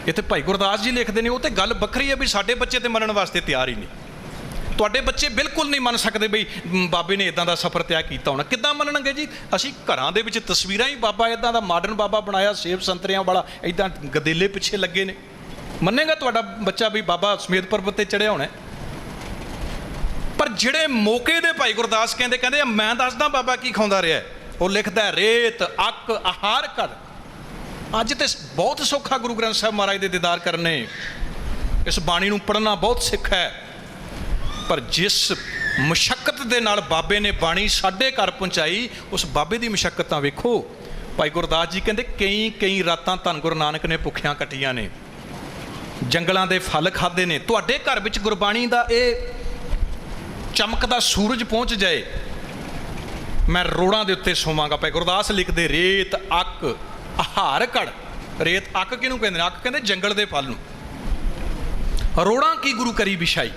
ਇੱਥੇ ਭਾਈ ਗੁਰਦਾਸ ਜੀ ਲਿਖਦੇ ਨੇ, ਉਹ ਤੇ ਗੱਲ ਵੱਖਰੀ ਹੈ ਵੀ ਸਾਡੇ ਬੱਚੇ ਤੇ ਮੰਨਣ ਵਾਸਤੇ ਤਿਆਰ ਹੀ ਨਹੀਂ। ਤੁਹਾਡੇ ਬੱਚੇ ਬਿਲਕੁਲ ਨਹੀਂ ਮੰਨ ਸਕਦੇ ਬਈ ਬਾਬੇ ਨੇ ਇਦਾਂ ਦਾ ਸਫ਼ਰ ਤੈਅ ਕੀਤਾ ਹੋਣਾ। ਕਿੱਦਾਂ ਮੰਨਣਗੇ ਜੀ? ਅਸੀਂ ਘਰਾਂ ਦੇ ਵਿੱਚ ਤਸਵੀਰਾਂ ਹੀ ਬਾਬਾ ਇਦਾਂ ਦਾ ਮਾਡਰਨ ਬਾਬਾ ਬਣਾਇਆ, ਸੇਬ ਸੰਤਰਿਆਂ ਵਾਲਾ, ਇਦਾਂ ਗਦੇਲੇ ਪਿੱਛੇ ਲੱਗੇ ਨੇ। ਮੰਨੇਗਾ ਤੁਹਾਡਾ ਬੱਚਾ ਵੀ ਬਾਬਾ ਸਮੇਦ ਪਰਬਤ ਤੇ ਚੜ੍ਹਿਆ ਹੋਣਾ? ਪਰ ਜਿਹੜੇ ਮੌਕੇ ਦੇ ਭਾਈ ਗੁਰਦਾਸ ਕਹਿੰਦੇ ਮੈਂ ਦੱਸਦਾ ਬਾਬਾ ਕੀ ਖਾਉਂਦਾ ਰਿਹਾ। ਉਹ ਲਿਖਦਾ ਰੇਤ, ਅੱਕ, ਆਹਾਰ ਕਰ। ਅੱਜ ਤੇ ਬਹੁਤ ਸੌਖਾ ਗੁਰੂ ਗ੍ਰੰਥ ਸਾਹਿਬ ਮਹਾਰਾਜ ਦੇ ਦੀਦਾਰ ਕਰਨੇ, ਇਸ ਬਾਣੀ ਨੂੰ ਪੜ੍ਹਨਾ ਬਹੁਤ ਸਿੱਖ ਹੈ। ਪਰ ਜਿਸ ਮੁਸ਼ੱਕਤ ਦੇ ਨਾਲ ਬਾਬੇ ਨੇ ਬਾਣੀ ਸਾਡੇ ਘਰ ਪਹੁੰਚਾਈ, ਉਸ ਬਾਬੇ ਦੀ ਮੁਸ਼ੱਕਤਾਂ ਵੇਖੋ। ਭਾਈ ਗੁਰਦਾਸ ਜੀ ਕਹਿੰਦੇ ਕਈ ਰਾਤਾਂ ਧੰਨ ਗੁਰੂ ਨਾਨਕ ਨੇ ਭੁੱਖਿਆਂ ਕੱਟੀਆਂ ਨੇ, ਜੰਗਲਾਂ ਦੇ ਫਲ ਖਾਦੇ ਨੇ। ਤੁਹਾਡੇ ਘਰ ਵਿੱਚ ਗੁਰਬਾਣੀ ਦਾ ਇਹ ਚਮਕਦਾ ਸੂਰਜ ਪਹੁੰਚ ਜਾਏ, ਮੈਂ ਰੋੜਾਂ ਦੇ ਉੱਤੇ ਸੋਵਾਂਗਾ। ਭਾਈ ਗੁਰਦਾਸ ਲਿਖਦੇ ਰੇਤ, ਅੱਕ, ਆਹਾਰ ਕੜ। ਰੇਤ ਅੱਕ ਕਿਹਨੂੰ ਕਹਿੰਦੇ ਨੇ? ਅੱਕ ਕਹਿੰਦੇ ਜੰਗਲ ਦੇ ਫਲ ਨੂੰ। ਰੋੜਾਂ ਕੀ ਗੁਰੂ ਕਰੀ ਵਿਛਾਈ,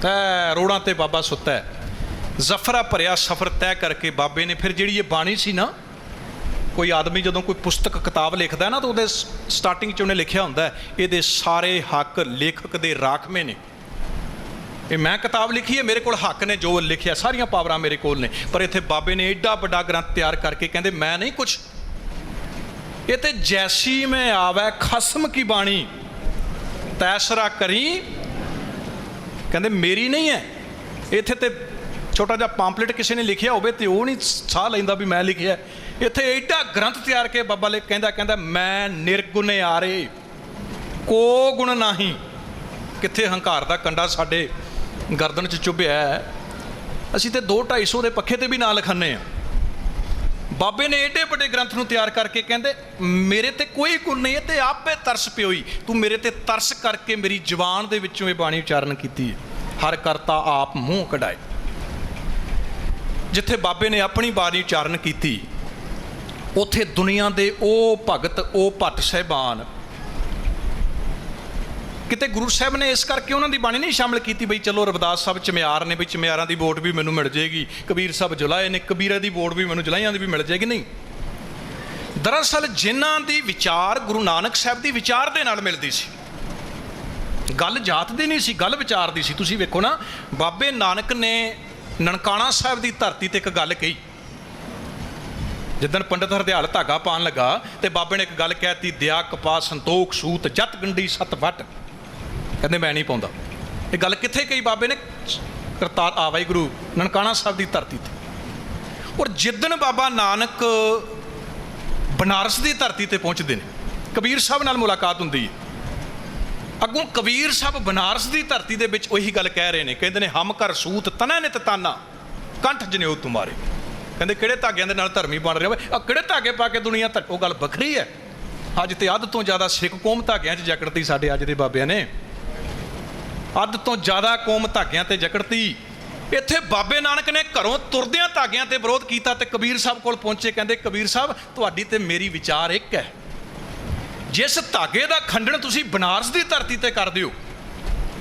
ਤੈ ਰੋੜਾਂ ਤੇ ਬਾਬਾ ਸੁੱਤਾ ਹੈ। ਜ਼ਫਰਾ ਭਰਿਆ ਸਫ਼ਰ ਤੈਅ ਕਰਕੇ ਬਾਬੇ ਨੇ ਫਿਰ ਜਿਹੜੀ ਇਹ ਬਾਣੀ ਸੀ ਨਾ, ਕੋਈ ਆਦਮੀ ਜਦੋਂ ਕੋਈ ਪੁਸਤਕ ਕਿਤਾਬ ਲਿਖਦਾ ਨਾ, ਤਾਂ ਉਹਦੇ ਸਟਾਰਟਿੰਗ 'ਚ ਉਹਨੇ ਲਿਖਿਆ ਹੁੰਦਾ ਇਹਦੇ ਸਾਰੇ ਹੱਕ ਲੇਖਕ ਦੇ ਰਾਖਵੇਂ ਨੇ। ਇਹ ਮੈਂ ਕਿਤਾਬ ਲਿਖੀ ਹੈ, ਮੇਰੇ ਕੋਲ ਹੱਕ ਨੇ, ਜੋ ਲਿਖਿਆ ਸਾਰੀਆਂ ਪਾਵਰਾਂ ਮੇਰੇ ਕੋਲ ਨੇ। ਪਰ ਇੱਥੇ ਬਾਬੇ ਨੇ ਐਡਾ ਵੱਡਾ ਗ੍ਰੰਥ ਤਿਆਰ ਕਰਕੇ ਕਹਿੰਦੇ ਮੈਂ ਨਹੀਂ ਕੁਛ, ਇਹ ਤੇ ਜੈਸੀ ਮੈਂ ਆਵੈ ਖਸਮ ਕੀ ਬਾਣੀ ਤੈਸਰਾ ਕਰੀ। ਕਹਿੰਦੇ ਮੇਰੀ ਨਹੀਂ ਹੈ। ਇੱਥੇ ਤੇ ਛੋਟਾ ਜਿਹਾ ਪੰਪਲੇਟ ਕਿਸੇ ਨੇ ਲਿਖਿਆ ਹੋਵੇ ਤੇ ਉਹ ਨਹੀਂ ਸਾਹ ਲੈਂਦਾ ਵੀ ਮੈਂ ਲਿਖਿਆ। ਇੱਥੇ ਐਡਾ ਗ੍ਰੰਥ ਤਿਆਰ ਕੇ ਬਾਬਾ ਲੈ ਕਹਿੰਦਾ ਮੈਂ ਨਿਰਗੁਣਿਆਰੇ ਕੋ ਗੁਣ ਨਹੀਂ। ਕਿੱਥੇ ਹੰਕਾਰ ਦਾ ਕੰਡਾ ਸਾਡੇ ਗਰਦਨ 'ਚ ਚੁੱਭਿਆ। ਅਸੀਂ ਤੇ 200-250 ਦੇ ਪੱਖੇ ਤੇ ਵੀ ਨਾਂ ਲਿਖਾਉਂਦੇ ਹਾਂ। ਬਾਬੇ ਨੇ ਏਡੇ ਵੱਡੇ ਗ੍ਰੰਥ ਨੂੰ ਤਿਆਰ ਕਰਕੇ ਕਹਿੰਦੇ ਮੇਰੇ ਤੇ ਕੋਈ ਗੁਣ ਨਹੀਂ ਹੈ, ਤੇ ਆਪੇ ਤਰਸ ਪਿਓਈ, ਤੂੰ ਮੇਰੇ ਤੇ ਤਰਸ ਕਰਕੇ ਮੇਰੀ ਜ਼ੁਬਾਨ ਦੇ ਵਿੱਚੋਂ ਇਹ ਬਾਣੀ ਉਚਾਰਨ ਕੀਤੀ। ਹਰ ਕਰਤਾ ਆਪ ਮੂੰਹ ਕਢਾਏ। ਜਿੱਥੇ ਬਾਬੇ ਨੇ ਆਪਣੀ ਬਾਣੀ ਉਚਾਰਨ ਕੀਤੀ, ਉੱਥੇ ਦੁਨੀਆ ਦੇ ਉਹ ਭਗਤ, ਉਹ ਭੱਟ ਸਾਹਿਬਾਨ, ਕਿਤੇ ਗੁਰੂ ਸਾਹਿਬ ਨੇ ਇਸ ਕਰਕੇ ਉਹਨਾਂ ਦੀ ਬਾਣੀ ਨਹੀਂ ਸ਼ਾਮਿਲ ਕੀਤੀ ਬਈ ਚਲੋ ਰਵਿਦਾਸ ਸਾਹਿਬ ਚਮਿਆਰ ਨੇ, ਬਈ ਚਮਿਆਰਾਂ ਦੀ ਵੋਟ ਵੀ ਮੈਨੂੰ ਮਿਲ ਜਾਏਗੀ, ਕਬੀਰ ਸਾਹਿਬ ਜੁਲਾਏ ਨੇ, ਕਬੀਰਾਂ ਦੀ ਵੋਟ ਵੀ ਮੈਨੂੰ ਜੁਲਾਈਆਂ ਦੀ ਵੀ ਮਿਲ ਜਾਏਗੀ। ਨਹੀਂ, ਦਰਅਸਲ ਜਿਨ੍ਹਾਂ ਦੀ ਵਿਚਾਰ ਗੁਰੂ ਨਾਨਕ ਸਾਹਿਬ ਦੀ ਵਿਚਾਰ ਦੇ ਨਾਲ ਮਿਲਦੀ ਸੀ, ਗੱਲ ਜਾਤ ਦੀ ਨਹੀਂ ਸੀ, ਗੱਲ ਵਿਚਾਰ ਦੀ ਸੀ। ਤੁਸੀਂ ਵੇਖੋ ਨਾ, ਬਾਬੇ ਨਾਨਕ ਨੇ ਨਨਕਾਣਾ ਸਾਹਿਬ ਦੀ ਧਰਤੀ ਤੇ ਇੱਕ ਗੱਲ ਕਹੀ। ਜਿੱਦਣ ਪੰਡਤ ਹਰਦਿਆਲ ਧਾਗਾ ਪਾਉਣ ਲੱਗਾ ਤੇ ਬਾਬੇ ਨੇ ਇੱਕ ਗੱਲ ਕਹਿਤੀ, ਦਿਆ ਕਪਾਹ ਸੰਤੋਖ ਸੂਤ ਜੱਤ ਗੰਢੀ ਸੱਤ ਵੱਟ। ਕਹਿੰਦੇ ਮੈਂ ਨਹੀਂ ਪਾਉਂਦਾ। ਇਹ ਗੱਲ ਕਿੱਥੇ ਕਹੀ ਬਾਬੇ ਨੇ? ਕਰਤਾਰ ਆਵਾਈ ਗੁਰੂ ਨਨਕਾਣਾ ਸਾਹਿਬ ਦੀ ਧਰਤੀ ਤੇ। ਔਰ ਜਿੱਦਣ ਬਾਬਾ ਨਾਨਕ ਬਨਾਰਸ ਦੀ ਧਰਤੀ ਤੇ ਪਹੁੰਚਦੇ ਨੇ, ਕਬੀਰ ਸਾਹਿਬ ਨਾਲ ਮੁਲਾਕਾਤ ਹੁੰਦੀ ਹੈ। ਅੱਗੋਂ ਕਬੀਰ ਸਾਹਿਬ ਬਨਾਰਸ ਦੀ ਧਰਤੀ ਦੇ ਵਿੱਚ ਉਹੀ ਗੱਲ ਕਹਿ ਰਹੇ ਨੇ। ਕਹਿੰਦੇ ਨੇ ਹਮ ਕਰ ਸੂਤ ਤਨੈ ਨਿਤ ਤਾਨਾ ਕੰਠ ਜਨੇਊ ਤੁਮਾਰੇ। ਕਹਿੰਦੇ ਕਿਹੜੇ ਧਾਗਿਆਂ ਦੇ ਨਾਲ ਧਰਮੀ ਬਣ ਰਿਹਾ ਵਾ, ਕਿਹੜੇ ਧਾਗੇ ਪਾ ਕੇ ਦੁਨੀਆ ਉਹ ਗੱਲ ਵੱਖਰੀ ਹੈ। ਅੱਜ ਤੇ ਅੱਧ ਤੋਂ ਜ਼ਿਆਦਾ ਸਿੱਖ ਕੌਮ ਧਾਗਿਆਂ 'ਚ ਜਕੜਤੀ ਸਾਡੇ ਅੱਜ ਦੇ ਬਾਬਿਆਂ ਨੇ, ਅੱਧ ਤੋਂ ਜ਼ਿਆਦਾ ਕੌਮ ਧਾਗਿਆਂ ਤੇ ਜਕੜਤੀ। ਇੱਥੇ ਬਾਬੇ ਨਾਨਕ ਨੇ ਘਰੋਂ ਤੁਰਦਿਆਂ ਧਾਗਿਆਂ ਤੇ ਵਿਰੋਧ ਕੀਤਾ ਤੇ ਕਬੀਰ ਸਾਹਿਬ ਕੋਲ ਪਹੁੰਚੇ। ਕਹਿੰਦੇ ਕਬੀਰ ਸਾਹਿਬ ਤੁਹਾਡੀ ਤੇ ਮੇਰੀ ਵਿਚਾਰ ਇੱਕ ਹੈ, ਜਿਸ ਧਾਗੇ ਦਾ ਖੰਡਨ ਤੁਸੀਂ ਬਨਾਰਸ ਦੀ ਧਰਤੀ ਤੇ ਕਰਦੇ ਹੋ,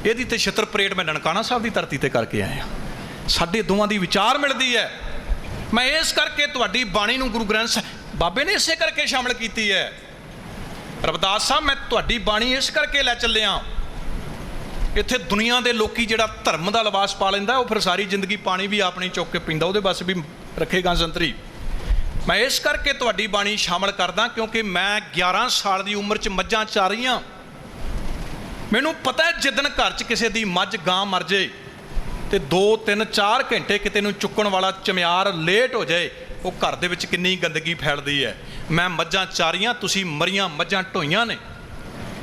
ਇਹਦੀ ਤੇ ਛਿੱਤਰ ਪਰੇਡ ਮੈਂ ਨਨਕਾਣਾ ਸਾਹਿਬ ਦੀ ਧਰਤੀ ਤੇ ਕਰਕੇ ਆਇਆ। ਸਾਡੇ ਦੋਵਾਂ ਦੀ ਵਿਚਾਰ ਮਿਲਦੀ ਹੈ। ਮੈਂ ਇਸ ਕਰਕੇ ਤੁਹਾਡੀ ਬਾਣੀ ਨੂੰ ਗੁਰੂ ਗ੍ਰੰਥ ਸਾਹਿਬ ਬਾਬੇ ਨੇ ਇਸੇ ਕਰਕੇ ਸ਼ਾਮਿਲ ਕੀਤੀ ਹੈ। ਰਵਿਦਾਸ ਸਾਹਿਬ ਮੈਂ ਤੁਹਾਡੀ ਬਾਣੀ ਇਸ ਕਰਕੇ ਲੈ ਚੱਲਿਆ ਇੱਥੇ ਦੁਨੀਆ ਦੇ ਲੋਕੀ ਜਿਹੜਾ ਧਰਮ ਦਾ ਲਿਬਾਸ ਪਾ ਲੈਂਦਾ ਉਹ ਫਿਰ ਸਾਰੀ ਜ਼ਿੰਦਗੀ ਪਾਣੀ ਵੀ ਆਪਣੀ ਚੁੱਕ ਕੇ ਪੀਂਦਾ, ਉਹਦੇ ਬਸ ਵੀ ਰੱਖੇਗਾ ਸੰਤਰੀ। ਮੈਂ ਇਸ ਕਰਕੇ ਤੁਹਾਡੀ ਬਾਣੀ ਸ਼ਾਮਲ ਕਰਦਾ ਕਿਉਂਕਿ ਮੈਂ 11 ਸਾਲ ਦੀ ਉਮਰ 'ਚ ਮੱਝਾਂ ਚਾਰੀਆਂ। ਮੈਨੂੰ ਪਤਾ ਜਿੱਦਣ ਘਰ 'ਚ ਕਿਸੇ ਦੀ ਮੱਝ ਗਾਂ ਮਰ ਜੇ ਤੇ 2 3 4 ਘੰਟੇ ਕਿਤੇ ਨੂੰ ਚੁੱਕਣ ਵਾਲਾ ਚਮਿਆਰ ਲੇਟ ਹੋ ਜਾਏ, ਉਹ ਘਰ ਦੇ ਵਿੱਚ ਕਿੰਨੀ ਗੰਦਗੀ ਫੈਲਦੀ ਹੈ। ਮੈਂ ਮੱਝਾਂ ਚਾਰੀਆਂ, ਤੁਸੀਂ ਮਰੀਆਂ ਮੱਝਾਂ ਢੋਈਆਂ ਨੇ,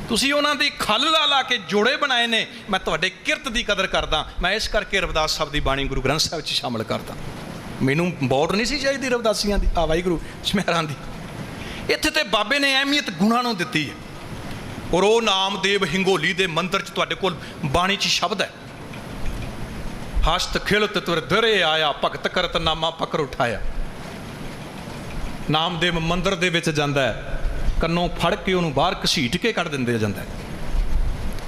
ਤੁਸੀਂ ਉਹਨਾਂ ਦੀ ਖੱਲ ਲਾ ਲਾ ਕੇ ਜੋੜੇ ਬਣਾਏ ਨੇ। ਮੈਂ ਤੁਹਾਡੇ ਕਿਰਤ ਦੀ ਕਦਰ ਕਰਦਾ। ਮੈਂ ਇਸ ਕਰਕੇ ਰਵਿਦਾਸ ਸਾਹਿਬ ਦੀ ਬਾਣੀ ਗੁਰੂ ਗ੍ਰੰਥ ਸਾਹਿਬ 'ਚ ਸ਼ਾਮਲ ਕਰਦਾ। ਮੈਨੂੰ ਬੌੜ ਨਹੀਂ ਸੀ ਚਾਹੀਦੀ ਰਵਿਦਾਸੀਆਂ ਦੀ, ਵਾਹਿਗੁਰੂ ਸਮਿਆਰਾਂ ਦੀ। ਇੱਥੇ ਤੇ ਬਾਬੇ ਨੇ ਅਹਿਮੀਅਤ ਗੁਣਾਂ ਨੂੰ ਦਿੱਤੀ ਹੈ। ਔਰ ਉਹ ਨਾਮਦੇਵ ਹਿੰਗੋਲੀ ਦੇ ਮੰਦਿਰ 'ਚ ਤੁਹਾਡੇ ਕੋਲ ਬਾਣੀ 'ਚ ਸ਼ਬਦ ਹੈ, ਹਸਤ ਖਿਲਤ ਤੁਰ ਦਰੇ ਆਇਆ, ਭਗਤ ਕਰਤ ਨਾਮਾ ਪਕੜ ਉਠਾਇਆ। ਨਾਮਦੇਵ ਮੰਦਿਰ ਦੇ ਵਿੱਚ ਜਾਂਦਾ ਹੈ, ਕੰਨੋਂ ਫੜ ਕੇ ਉਹਨੂੰ ਬਾਹਰ ਘਸੀਟ ਕੇ ਕੱਢ ਦਿੰਦੇ ਜਾਂਦਾ,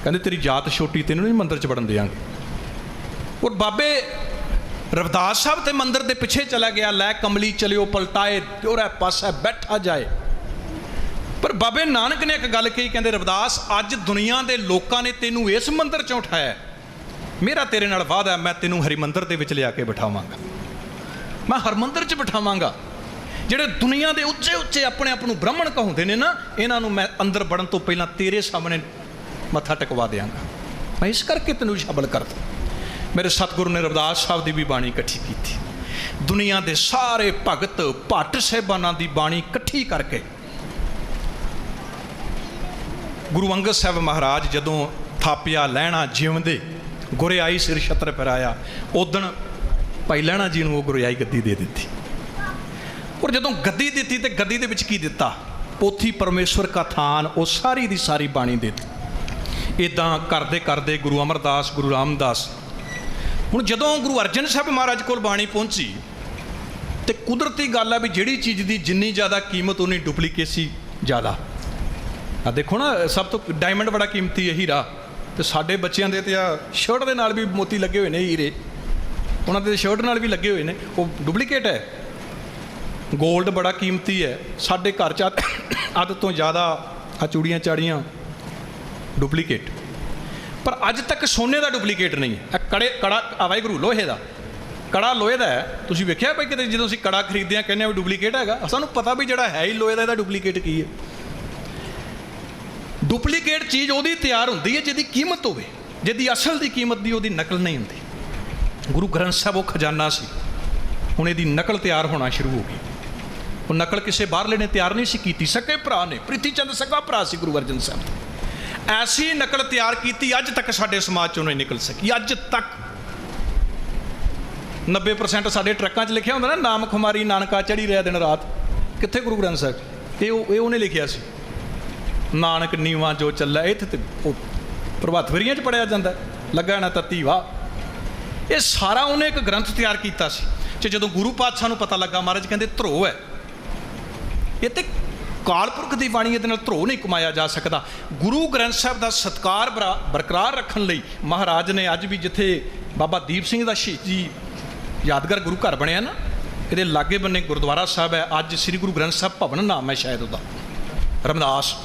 ਕਹਿੰਦੇ ਤੇਰੀ ਜਾਤ ਛੋਟੀ, ਤੈਨੂੰ ਨਹੀਂ ਮੰਦਿਰ 'ਚ ਵੜਨ ਦਿਆਂਗੇ। ਔਰ ਬਾਬੇ ਰਵਿਦਾਸ ਸਾਹਿਬ ਤੇ ਮੰਦਿਰ ਦੇ ਪਿੱਛੇ ਚਲਾ ਗਿਆ, ਲੈ ਕਮਲੀ ਚਲਿਓ ਪਲਟਾਏ ਉਹਰਾ ਪਾਸਾ ਬੈਠਾ ਜਾਏ। ਪਰ ਬਾਬੇ ਨਾਨਕ ਨੇ ਇੱਕ ਗੱਲ ਕਹੀ, ਕਹਿੰਦੇ ਰਵਿਦਾਸ ਅੱਜ ਦੁਨੀਆ ਦੇ ਲੋਕਾਂ ਨੇ ਤੈਨੂੰ ਇਸ ਮੰਦਿਰ 'ਚੋਂ ਉਠਾਇਆ, ਮੇਰਾ ਤੇਰੇ ਨਾਲ ਵਾਅਦਾ, ਮੈਂ ਤੈਨੂੰ ਹਰਿਮੰਦਰ ਦੇ ਵਿੱਚ ਲਿਆ ਕੇ ਬਿਠਾਵਾਂਗਾ। ਮੈਂ ਹਰਿਮੰਦਰ 'ਚ ਬਿਠਾਵਾਂਗਾ। ਜਿਹੜੇ ਦੁਨੀਆ ਦੇ ਉੱਚੇ ਉੱਚੇ ਆਪਣੇ ਆਪ ਨੂੰ ਬ੍ਰਾਹਮਣ ਕਹਾਉਂਦੇ ਨੇ ਨਾ, ਇਹਨਾਂ ਨੂੰ ਮੈਂ ਅੰਦਰ ਵੜਨ ਤੋਂ ਪਹਿਲਾਂ ਤੇਰੇ ਸਾਹਮਣੇ ਮੱਥਾ ਟਿਕਵਾ ਦਿਆਂਗਾ। ਮੈਂ ਇਸ ਕਰਕੇ ਤੈਨੂੰ ਸ਼ਾਮਲ ਕਰਦਾ। ਮੇਰੇ ਸਤਿਗੁਰੂ ਨੇ ਰਵਿਦਾਸ ਸਾਹਿਬ ਦੀ ਵੀ ਬਾਣੀ ਇਕੱਠੀ ਕੀਤੀ, ਦੁਨੀਆ ਦੇ ਸਾਰੇ ਭਗਤ ਭੱਟ ਸਾਹਿਬਾਨਾਂ ਦੀ ਬਾਣੀ ਇਕੱਠੀ ਕਰਕੇ। ਗੁਰੂ ਅੰਗਦ ਸਾਹਿਬ ਮਹਾਰਾਜ ਜਦੋਂ ਥਾਪਿਆ ਲਹਿਣਾ ਜਿਉਂਦੇ, ਗੁਰਿਆਈ ਸਿਰ ਛਤਰ ਫਿਰਾਇਆ, ਉਦਣ ਭਾਈ ਲਹਿਣਾ ਜੀ ਨੂੰ ਉਹ ਗੁਰਿਆਈ ਗੱਦੀ ਦੇ ਦਿੱਤੀ। ਔਰ ਜਦੋਂ ਗੱਦੀ ਦਿੱਤੀ ਤੇ ਗੱਦੀ ਦੇ ਵਿੱਚ ਕੀ ਦਿੱਤਾ? ਪੋਥੀ ਪਰਮੇਸ਼ਵਰ ਕਾ ਥਾਨ, ਉਹ ਸਾਰੀ ਦੀ ਸਾਰੀ ਬਾਣੀ ਦੇ ਦਿੱਤੀ। ਇੱਦਾਂ ਕਰਦੇ ਕਰਦੇ ਗੁਰੂ ਅਮਰਦਾਸ, ਗੁਰੂ ਰਾਮਦਾਸ। ਹੁਣ ਜਦੋਂ ਗੁਰੂ ਅਰਜਨ ਸਾਹਿਬ ਮਹਾਰਾਜ ਕੋਲ ਬਾਣੀ ਪਹੁੰਚੀ ਤੇ ਕੁਦਰਤੀ ਗੱਲ ਹੈ ਵੀ ਜਿਹੜੀ ਚੀਜ਼ ਦੀ ਜਿੰਨੀ ਜ਼ਿਆਦਾ ਕੀਮਤ ਉਨੀ ਡੁਪਲੀਕੇਸੀ ਜ਼ਿਆਦਾ। ਆ ਦੇਖੋ ਨਾ, ਸਭ ਤੋਂ ਡਾਇਮੰਡ ਬੜਾ ਕੀਮਤੀ ਹੈ, ਹੀਰਾ। ਤੇ ਸਾਡੇ ਬੱਚਿਆਂ ਦੇ ਤੇ ਆ ਸ਼ਰਟ ਦੇ ਨਾਲ ਵੀ ਮੋਤੀ ਲੱਗੇ ਹੋਏ ਨੇ, ਹੀਰੇ ਉਹਨਾਂ ਦੇ ਸ਼ਰਟ ਨਾਲ ਵੀ ਲੱਗੇ ਹੋਏ ਨੇ, ਉਹ ਡੁਪਲੀਕੇਟ ਹੈ। ਗੋਲਡ ਬੜਾ ਕੀਮਤੀ ਹੈ, ਸਾਡੇ ਘਰ 'ਚ ਅੱਧ ਤੋਂ ਜ਼ਿਆਦਾ ਆ ਚੂੜੀਆਂ ਚਾੜੀਆਂ ਡੁਪਲੀਕੇਟ। ਪਰ ਅੱਜ ਤੱਕ ਸੋਨੇ ਦਾ ਡੁਪਲੀਕੇਟ ਨਹੀਂ ਹੈ। ਕੜਾ ਵਾਹਿਗੁਰੂ ਲੋਹੇ ਦਾ ਕੜਾ, ਲੋਹੇ ਦਾ ਹੈ। ਤੁਸੀਂ ਵੇਖਿਆ ਭਾਈ ਕਿਤੇ ਜਦੋਂ ਅਸੀਂ ਕੜਾ ਖਰੀਦਦੇ ਹਾਂ ਕਹਿੰਦੇ ਹਾਂ ਵੀ ਡੁਪਲੀਕੇਟ ਹੈਗਾ, ਸਾਨੂੰ ਪਤਾ ਵੀ ਜਿਹੜਾ ਹੈ ਹੀ ਲੋਹੇ ਦਾ, ਇਹਦਾ ਡੁਪਲੀਕੇਟ ਕੀ ਹੈ। ਡੁਪਲੀਕੇਟ ਚੀਜ਼ ਉਹਦੀ ਤਿਆਰ ਹੁੰਦੀ ਹੈ ਜਿਹਦੀ ਕੀਮਤ ਹੋਵੇ, ਜਿਹਦੀ ਅਸਲ ਦੀ ਕੀਮਤ ਦੀ ਉਹਦੀ ਨਕਲ ਨਹੀਂ ਹੁੰਦੀ। ਗੁਰੂ ਗ੍ਰੰਥ ਸਾਹਿਬ ਉਹ ਖਜ਼ਾਨਾ ਸੀ, ਹੁਣ ਇਹਦੀ ਨਕਲ ਤਿਆਰ ਹੋਣਾ ਸ਼ੁਰੂ ਹੋ ਗਈ। ਉਹ ਨਕਲ ਕਿਸੇ ਬਾਹਰਲੇ ਨੇ ਤਿਆਰ ਨਹੀਂ ਸੀ ਕੀਤੀ, ਸਕੇ ਭਰਾ ਨੇ, ਪ੍ਰੀਤੀ ਚੰਦ ਸਗਾ ਭਰਾ ਸੀ ਗੁਰੂ ਅਰਜਨ ਸਾਹਿਬ। ਐਸੀ ਨਕਲ ਤਿਆਰ ਕੀਤੀ, ਅੱਜ ਤੱਕ ਸਾਡੇ ਸਮਾਜ 'ਚੋਂ ਨਹੀਂ ਨਿਕਲ ਸਕੀ। ਅੱਜ ਤੱਕ 90% ਸਾਡੇ ਟਰੱਕਾਂ 'ਚ ਲਿਖਿਆ ਹੁੰਦਾ ਨਾ, ਨਾਮ ਖੁਮਾਰੀ ਨਾਨਕਾ ਚੜੀ ਰਿਹਾ ਦਿਨ ਰਾਤ। ਕਿੱਥੇ ਗੁਰੂ ਗ੍ਰੰਥ ਸਾਹਿਬ? ਇਹ ਉਹਨੇ ਲਿਖਿਆ ਸੀ, ਨਾਨਕ ਨੀਵਾਂ ਜੋ ਚੱਲਿਆ। ਇੱਥੇ ਤੇ ਉਹ ਪ੍ਰਭਾਤ ਫੇਰੀਆਂ 'ਚ ਪੜਿਆ ਜਾਂਦਾ, ਲੱਗਾ ਨਾ ਤੱਤੀ ਵਾਹ। ਇਹ ਸਾਰਾ ਉਹਨੇ ਇੱਕ ਗ੍ਰੰਥ ਤਿਆਰ ਕੀਤਾ ਸੀ। ਤੇ ਜਦੋਂ ਗੁਰੂ ਪਾਤਸ਼ਾਹ ਨੂੰ ਪਤਾ ਲੱਗਾ, ਮਹਾਰਾਜ ਕਹਿੰਦੇ ਧਰੋ ਹੈ ਇਹ, ਤੇ ਕਾਲਪੁਰਖ ਦੀ ਬਾਣੀ, ਇਹਦੇ ਨਾਲ ਧਰੋ ਨਹੀਂ ਕਮਾਇਆ ਜਾ ਸਕਦਾ। ਗੁਰੂ ਗ੍ਰੰਥ ਸਾਹਿਬ ਦਾ ਸਤਿਕਾਰ ਬਰਕਰਾਰ ਰੱਖਣ ਲਈ ਮਹਾਰਾਜ ਨੇ ਅੱਜ ਵੀ ਜਿੱਥੇ ਬਾਬਾ ਦੀਪ ਸਿੰਘ ਦਾ ਸ਼ਹੀਦੀ ਯਾਦਗਾਰ ਗੁਰੂ ਘਰ ਬਣਿਆ ਨਾ, ਇਹਦੇ ਲਾਗੇ ਬੰਨੇ ਗੁਰਦੁਆਰਾ ਸਾਹਿਬ ਹੈ। ਅੱਜ ਸ੍ਰੀ ਗੁਰੂ ਗ੍ਰੰਥ ਸਾਹਿਬ ਭਵਨ ਨਾਮ ਹੈ ਸ਼ਾਇਦ ਉਹਦਾ, ਰਮਦਾਸ।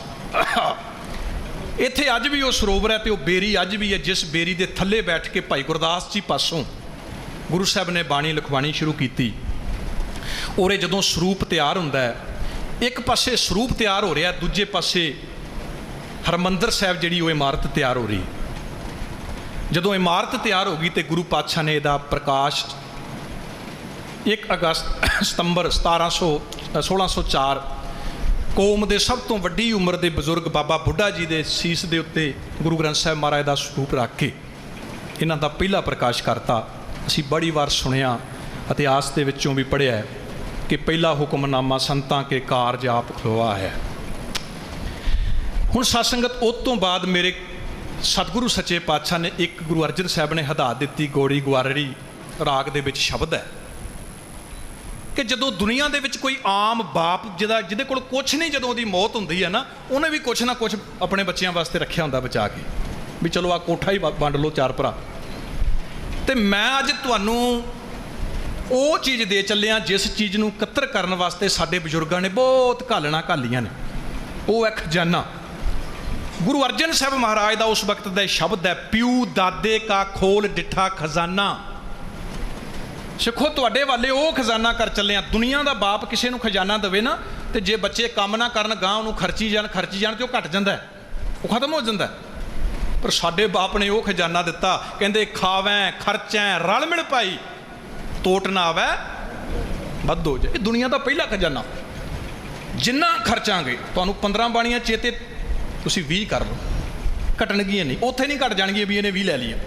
ਇੱਥੇ ਅੱਜ ਵੀ ਉਹ ਸਰੋਵਰ ਹੈ ਤੇ ਉਹ ਬੇਰੀ ਅੱਜ ਵੀ ਹੈ, ਜਿਸ ਬੇਰੀ ਦੇ ਥੱਲੇ ਬੈਠ ਕੇ ਭਾਈ ਗੁਰਦਾਸ ਜੀ ਪਾਸੋਂ ਗੁਰੂ ਸਾਹਿਬ ਨੇ ਬਾਣੀ ਲਿਖਵਾਣੀ ਸ਼ੁਰੂ ਕੀਤੀ। ਔਰ ਇਹ ਜਦੋਂ ਸਰੂਪ ਤਿਆਰ ਹੁੰਦਾ ਹੈ, ਇੱਕ ਪਾਸੇ ਸਰੂਪ ਤਿਆਰ ਹੋ ਰਿਹਾ, ਦੂਜੇ ਪਾਸੇ ਹਰਿਮੰਦਰ ਸਾਹਿਬ ਜਿਹੜੀ ਉਹ ਇਮਾਰਤ ਤਿਆਰ ਹੋ ਰਹੀ। ਜਦੋਂ ਇਮਾਰਤ ਤਿਆਰ ਹੋ ਗਈ ਤੇ ਗੁਰੂ ਪਾਤਸ਼ਾਹ ਨੇ ਇਹਦਾ ਪ੍ਰਕਾਸ਼ 1 ਅਗਸਤ ਸਤੰਬਰ 1604 ਕੌਮ ਦੇ ਸਭ ਤੋਂ ਵੱਡੀ ਉਮਰ ਦੇ ਬਜ਼ੁਰਗ ਬਾਬਾ ਬੁੱਢਾ ਜੀ ਦੇ ਸੀਸ ਦੇ ਉੱਤੇ ਗੁਰੂ ਗ੍ਰੰਥ ਸਾਹਿਬ ਮਹਾਰਾਜ ਦਾ ਸਰੂਪ ਰੱਖ ਕੇ ਇਹਨਾਂ ਦਾ ਪਹਿਲਾ ਪ੍ਰਕਾਸ਼ ਕਰਤਾ। ਅਸੀਂ ਬੜੀ ਵਾਰ ਸੁਣਿਆ, ਇਤਿਹਾਸ ਦੇ ਵਿੱਚੋਂ ਵੀ ਪੜ੍ਹਿਆ ਕਿ ਪਹਿਲਾ ਹੁਕਮਨਾਮਾ ਸੰਤਾਂ ਕੇ ਕਾਰਜ ਆਪ ਖਲੋਆ ਹੈ। ਹੁਣ ਸਤਸੰਗਤ ਉਸ ਤੋਂ ਬਾਅਦ ਮੇਰੇ ਸਤਿਗੁਰੂ ਸੱਚੇ ਪਾਤਸ਼ਾਹ ਨੇ ਇੱਕ ਗੁਰੂ ਅਰਜਨ ਸਾਹਿਬ ਨੇ ਹਦਾਇਤ ਦਿੱਤੀ, ਗੋੜੀ ਗੁਆਰੜੀ ਰਾਗ ਦੇ ਵਿੱਚ ਸ਼ਬਦ ਹੈ ਕਿ ਜਦੋਂ ਦੁਨੀਆ ਦੇ ਵਿੱਚ ਕੋਈ ਆਮ ਬਾਪ ਜਿਹਦੇ ਕੋਲ ਕੁਛ ਨਹੀਂ, ਜਦੋਂ ਉਹਦੀ ਮੌਤ ਹੁੰਦੀ ਹੈ ਨਾ, ਉਹਨੇ ਵੀ ਕੁਛ ਨਾ ਕੁਛ ਆਪਣੇ ਬੱਚਿਆਂ ਵਾਸਤੇ ਰੱਖਿਆ ਹੁੰਦਾ ਬਚਾ ਕੇ, ਵੀ ਚਲੋ ਆ ਕੋਠਾ ਹੀ ਵੰਡ ਲਓ 4 ਭਰਾ। ਤੇ ਮੈਂ ਅੱਜ ਤੁਹਾਨੂੰ ਉਹ ਚੀਜ਼ ਦੇ ਚੱਲਿਆ ਜਿਸ ਚੀਜ਼ ਨੂੰ ਇਕੱਤਰ ਕਰਨ ਵਾਸਤੇ ਸਾਡੇ ਬਜ਼ੁਰਗਾਂ ਨੇ ਬਹੁਤ ਘਾਲਣਾ ਘਾਲੀਆਂ ਨੇ। ਉਹ ਹੈ ਖਜ਼ਾਨਾ। ਗੁਰੂ ਅਰਜਨ ਸਾਹਿਬ ਮਹਾਰਾਜ ਦਾ ਉਸ ਵਕਤ ਦਾ ਸ਼ਬਦ ਹੈ, ਪਿਉ ਦਾਦੇ ਕਾ ਖੋਲ ਡਿੱਠਾ ਖਜ਼ਾਨਾ। ਸਿੱਖੋ, ਤੁਹਾਡੇ ਵਾਲੇ ਉਹ ਖਜ਼ਾਨਾ ਕਰ ਚੱਲੇ ਆ। ਦੁਨੀਆ ਦਾ ਬਾਪ ਕਿਸੇ ਨੂੰ ਖਜ਼ਾਨਾ ਦੇਵੇ ਨਾ, ਤੇ ਜੇ ਬੱਚੇ ਕੰਮ ਨਾ ਕਰਨ ਗਾਂ ਉਹਨੂੰ ਖਰਚੀ ਜਾਣ ਤੇ ਉਹ ਘਟ ਜਾਂਦਾ, ਉਹ ਖਤਮ ਹੋ ਜਾਂਦਾ। ਪਰ ਸਾਡੇ ਬਾਪ ਨੇ ਉਹ ਖਜ਼ਾਨਾ ਦਿੱਤਾ, ਕਹਿੰਦੇ ਖਾਵੈਂ ਖਰਚੈਂ ਰਲ ਮਿਲ ਪਾਈ, ਤੋਟ ਨਾ ਆਵੈ ਵੱਧ ਹੋ ਜਾਏ। ਇਹ ਦੁਨੀਆ ਦਾ ਪਹਿਲਾ ਖਜ਼ਾਨਾ। ਜਿੰਨਾ ਖਰਚਾਂਗੇ, ਤੁਹਾਨੂੰ 15 ਬਾਣੀਆਂ ਚੇਤੇ, ਤੁਸੀਂ 20 ਕਰ ਲਓ, ਘਟਣਗੀਆਂ ਨਹੀਂ, ਉੱਥੇ ਨਹੀਂ ਘਟ ਜਾਣਗੀਆਂ ਵੀ ਇਹਨੇ 20 ਲੈ ਲਈਆਂ।